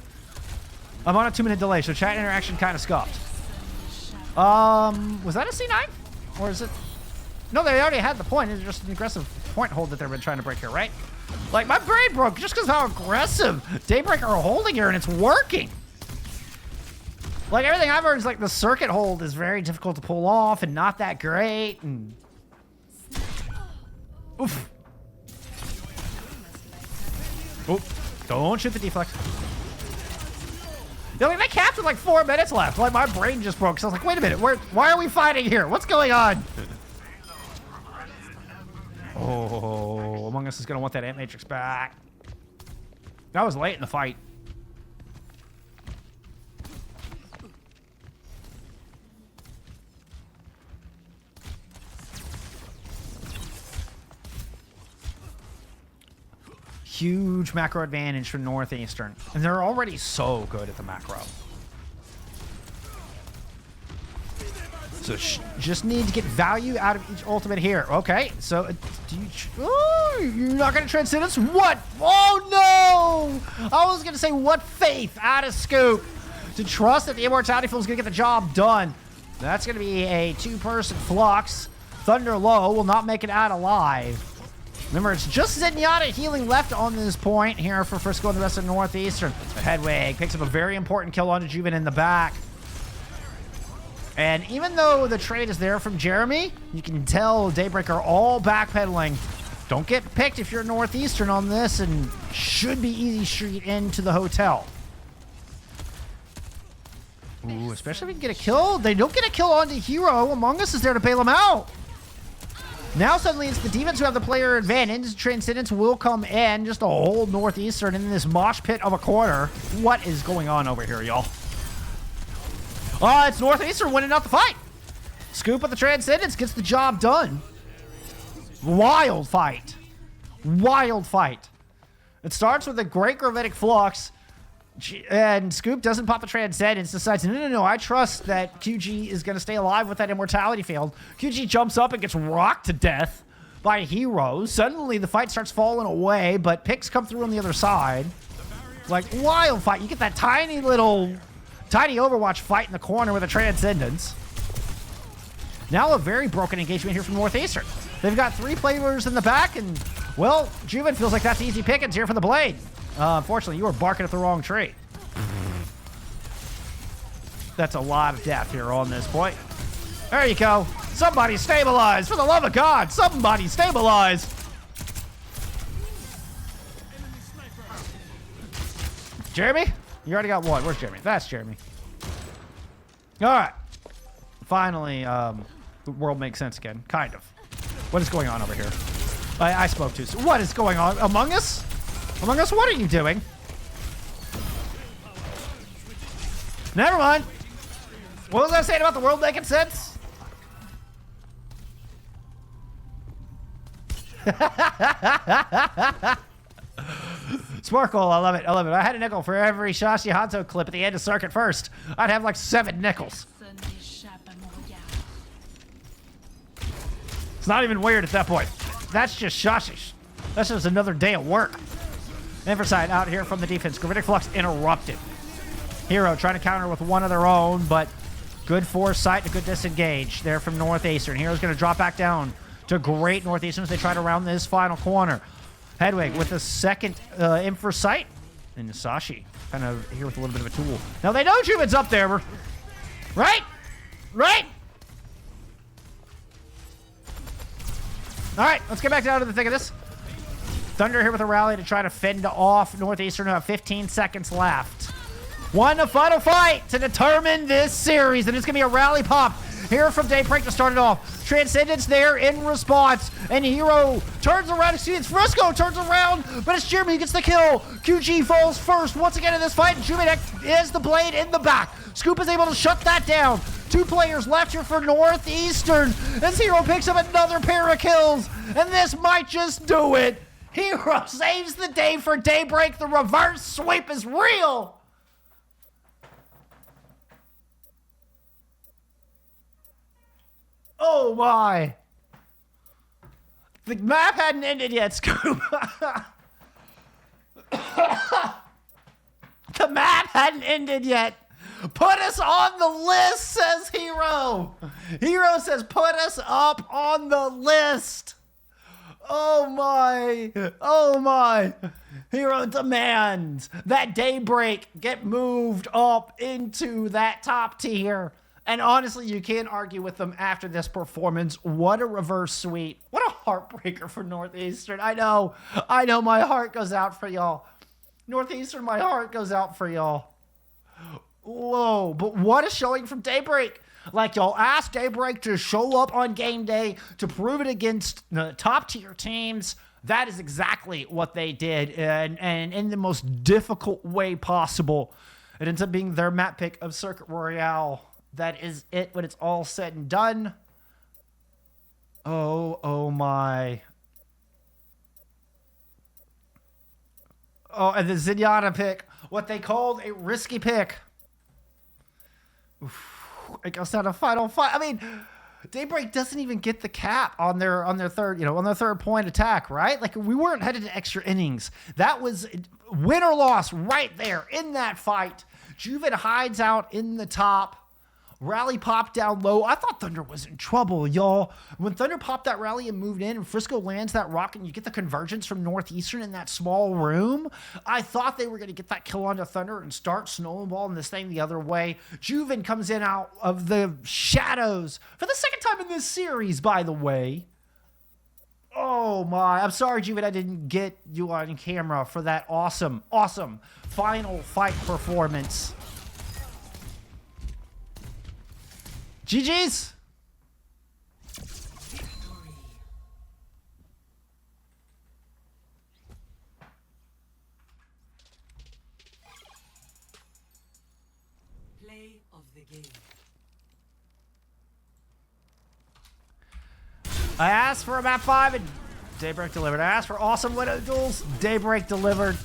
I'm on a 2-minute delay, so chat interaction kind of scuffed. Was that a C9? Or is it? No, they already had the point. It's just an aggressive point hold that they've been trying to break here, right? Like, my brain broke just because of how aggressive Daybreak are holding here, and it's working. Like, everything I've heard is like the circuit hold is very difficult to pull off and not that great. And oof. Oh, don't shoot the deflect. You know, like, they capped with like 4 minutes left. Like, my brain just broke. So I was like, wait a minute, why are we fighting here? What's going on? Oh, Among Us is going to want that Ant Matrix back. That was late in the fight. Huge macro advantage for Northeastern. And they're already so good at the macro. So just need to get value out of each ultimate here. Okay, so do you... Oh, you're not going to Transcendence? What? Oh, no! I was going to say, what faith out of Scoop to trust that the Immortality Field is going to get the job done. That's going to be a 2-person Flux. Thunder Low will not make it out alive. Remember, it's just Zenyatta healing left on this point here for Frisco and the rest of Northeastern. Hedwig picks up a very important kill onto Juven in the back. And even though the trade is there from Jeremy, you can tell Daybreak are all backpedaling Don't get picked if you're Northeastern on this, and should be easy street into the hotel. Ooh, especially if we can get a kill. They don't get a kill onto Hero. Among Us is there to bail him out. Now suddenly it's the defense who have the player advantage. Transcendence will come in, just to hold Northeastern in this mosh pit of a corner. What is going on over here, y'all? It's Northeastern winning out the fight. Scoop of the Transcendence gets the job done. Wild fight. Wild fight. It starts with a great gravitic flux, and Scoop doesn't pop the Transcendence, decides, no, I trust that QG is going to stay alive with that immortality field. QG jumps up and gets rocked to death by Hero. Suddenly the fight starts falling away, but picks come through on the other side. Like, wild fight. You get that tiny Overwatch fight in the corner with a Transcendence. Now a very broken engagement here from Northeastern. They've got 3 players in the back, and, well, Juven feels like that's easy pickings here for the Blade. Unfortunately, you were barking at the wrong tree. That's a lot of death here on this point. There you go. Somebody stabilize. For the love of God, somebody stabilize. Jeremy? You already got one. Where's Jeremy? That's Jeremy. All right. Finally, the world makes sense again. Kind of. What is going on over here? I spoke too soon. What is going on? Among Us? Among Us, what are you doing? Never mind. What was I saying about the world making sense? Sparkle, I love it. I love it. I had a nickel for every Shashi Hanzo clip at the end of Circuit First. I'd have like 7 nickels. It's not even weird at that point. That's just Shashi. That's just another day of work. FACEIT out here from the defense. Gravitic Flux interrupted. Hero trying to counter with one of their own, but good foresight and a good disengage there from Northeastern. Hero's going to drop back down to great Northeastern as they try to round this final corner. Hedwig with a second FACEIT. And Sashi kind of here with a little bit of a tool. Now they know Juven's up there. Right? Right? All right, let's get back down to the thick of this. Thunder here with a rally to try to fend off Northeastern, who have 15 seconds left. One final fight to determine this series, and it's going to be a rally pop here from Daybreak to start it off. Transcendence there in response, and Hero turns around. Excuse me, Frisco turns around, but it's Jeremy who gets the kill. QG falls first once again in this fight, and Jumenek is the Blade in the back. Scoop is able to shut that down. 2 players left here for Northeastern, as Hero picks up another pair of kills, and this might just do it. Hero saves the day for Daybreak. The reverse sweep is real. Oh my. The map hadn't ended yet, Scoop. The map hadn't ended yet. Put us on the list, says Hero. Hero says put us up on the list. Oh my. Oh my. Hero demands that Daybreak get moved up into that top tier. And honestly, you can't argue with them after this performance. What a reverse sweep. What a heartbreaker for Northeastern. I know my heart goes out for y'all. Northeastern, my heart goes out for y'all. Whoa, but what a showing from Daybreak. Like y'all asked Daybreak to show up on game day to prove it against the top tier teams. That is exactly what they did, and in the most difficult way possible. It ends up being their map pick of Circuit Royale. That is it when it's all said and done. Oh my. Oh, and the Zenyatta pick, what they called a risky pick. I guess not a final fight. I mean, Daybreak doesn't even get the cap on their third, on their third point attack, right? Like, we weren't headed to extra innings. That was win or loss right there in that fight. Juven hides out in the top. Rally popped down low. I thought Thunder was in trouble, y'all. When Thunder popped that rally and moved in, and Frisco lands that rock, and you get the convergence from Northeastern in that small room, I thought they were going to get that kill onto Thunder and start snowballing this thing the other way. Juven comes in out of the shadows for the second time in this series, by the way. Oh my, I'm sorry, Juven, I didn't get you on camera for that awesome final fight performance. GG's. Play of the game. I asked for a map 5 and Daybreak delivered. I asked for awesome Widow duels. Daybreak delivered.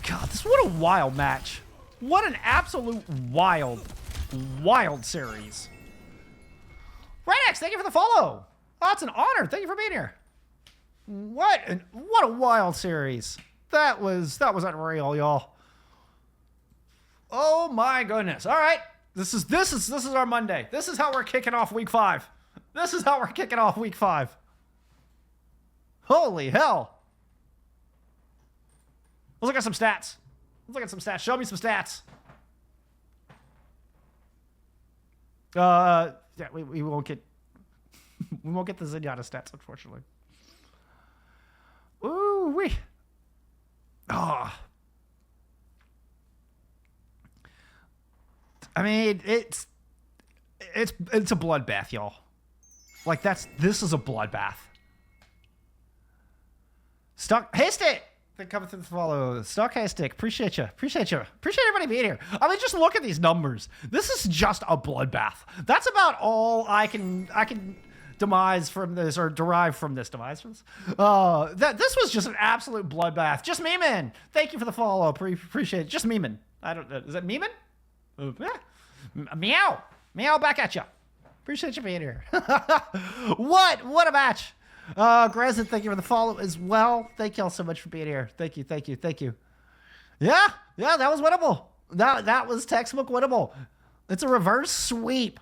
God, what a wild match. What an absolute wild series. Redex, thank you for the follow. Oh, it's an honor. Thank you for being here. What a wild series. That was unreal, y'all. Oh my goodness. All right. This is our Monday. This is how we're kicking off week 5. This is how we're kicking off week 5. Holy hell. Let's look at some stats. Show me some stats. Yeah, we won't get we won't get the Zenyatta stats, unfortunately. Ooh wee. Oh. I mean, it's a bloodbath, y'all. Like this is a bloodbath. Stuck Haystick, coming through the follow. Stuck Haystick, appreciate you. Appreciate everybody being here. I mean, just look at these numbers. This is just a bloodbath. That's about all I can demise from this, or derive from this demise. This was just an absolute bloodbath. Just memeing. Thank you for the follow. Appreciate it. Just memeing. I don't know. Is that memeing? Meow back at you. Appreciate you being here. What a match. Grezin, thank you for the follow as well. Thank y'all so much for being here. Thank you. Yeah, that was winnable. That was textbook winnable. It's a reverse sweep.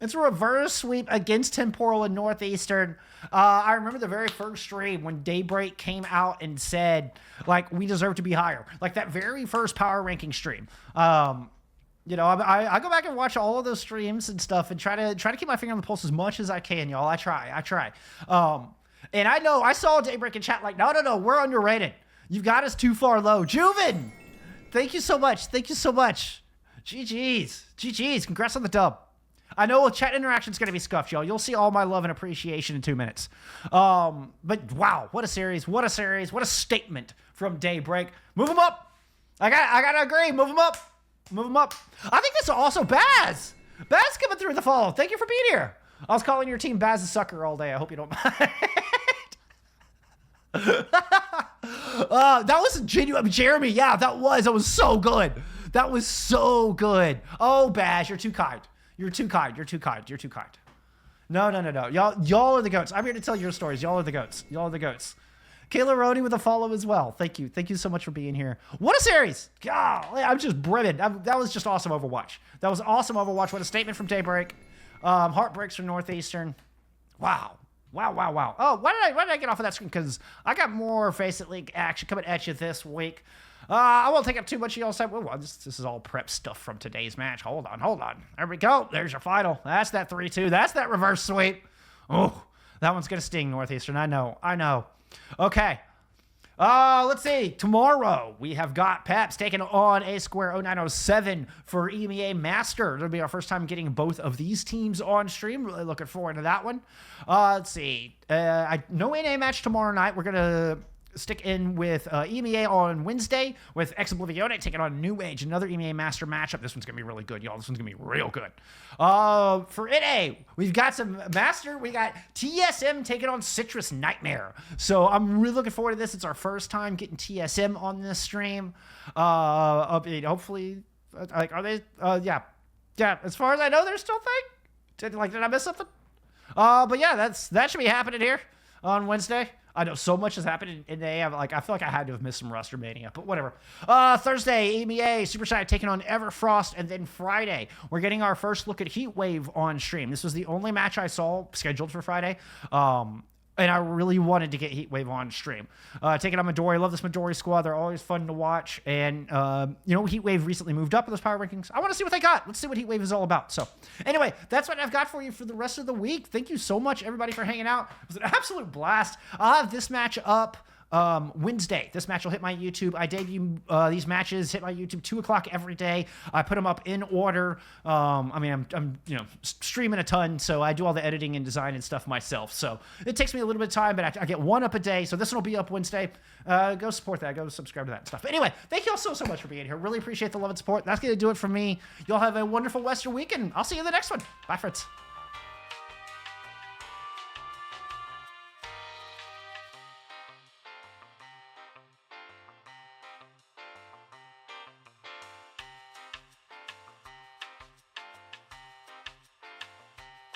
Against Temporal and Northeastern. I remember the very first stream when Daybreak came out and said, like, we deserve to be higher. Like that very first power ranking stream. You know, I go back and watch all of those streams and stuff and try to keep my finger on the pulse as much as I can, y'all. I try. And I know I saw Daybreak in chat like, no, we're underrated. You've got us too far low. Juven, thank you so much. GG's. Congrats on the dub. I know chat interaction's going to be scuffed, y'all. You'll see all my love and appreciation in 2 minutes. But wow, what a series. What a statement from Daybreak. Move them up. I got to agree. Move them up. I think this is also Baz. Baz coming through the follow. Thank you for being here. I was calling your team Baz a sucker all day. I hope you don't mind. That was genuine. Jeremy, yeah, that was so good. Oh, Baz, you're too kind. You're too kind. No. Y'all are the goats. I'm here to tell your stories. Y'all are the goats. Kayla Roney with a follow as well. Thank you so much for being here. What a series. God, I'm just brimming. That was just awesome Overwatch. What a statement from Daybreak. Heartbreaks from Northeastern. Wow. Oh, why did I get off of that screen? Because I got more FACEIT League action coming at you this week. I won't take up too much of y'all's time. Well, this is all prep stuff from today's match. Hold on. There we go. There's your final. That's that 3-2. That's that reverse sweep. Oh, that one's going to sting, Northeastern. I know. Okay. Let's see. Tomorrow, we have got Peps taking on A Square 0907 for EMEA Master. It'll be our first time getting both of these teams on stream. Really looking forward to that one. Let's see. No NA match tomorrow night. We're going to stick in with EMEA on Wednesday with Ex Oblivione taking on New Age, another EMEA Master matchup. This one's going to be really good, y'all. This one's going to be real good. For NA, we've got some Master. We got TSM taking on Citrus Nightmare. So I'm really looking forward to this. It's our first time getting TSM on this stream. Hopefully, like, are they? Yeah. As far as I know, they're still thing. Did I miss something? But yeah, that should be happening here on Wednesday. I know so much has happened in NA. I feel like I had to have missed some Roster Mania, but whatever. Thursday, EMEA, Super Saiyan taking on Everfrost, and then Friday, we're getting our first look at Heatwave on stream. This was the only match I saw scheduled for Friday. and I really wanted to get Heatwave on stream. Taking on Midori. I love this Midori squad. They're always fun to watch. And, Heatwave recently moved up in those power rankings. I want to see what they got. Let's see what Heatwave is all about. So, anyway, that's what I've got for you for the rest of the week. Thank you so much, everybody, for hanging out. It was an absolute blast. I'll have this match up Wednesday. This match will hit my YouTube. I debut these matches, hit my YouTube 2 o'clock every day. I put them up in order. I'm streaming a ton, so I do all the editing and design and stuff myself. So it takes me a little bit of time, but I get one up a day. So this one will be up Wednesday. Go support that. Go subscribe to that and stuff. But anyway, thank you all so much for being here. Really appreciate the love and support. That's going to do it for me. Y'all have a wonderful Western week, and I'll see you in the next one. Bye, friends.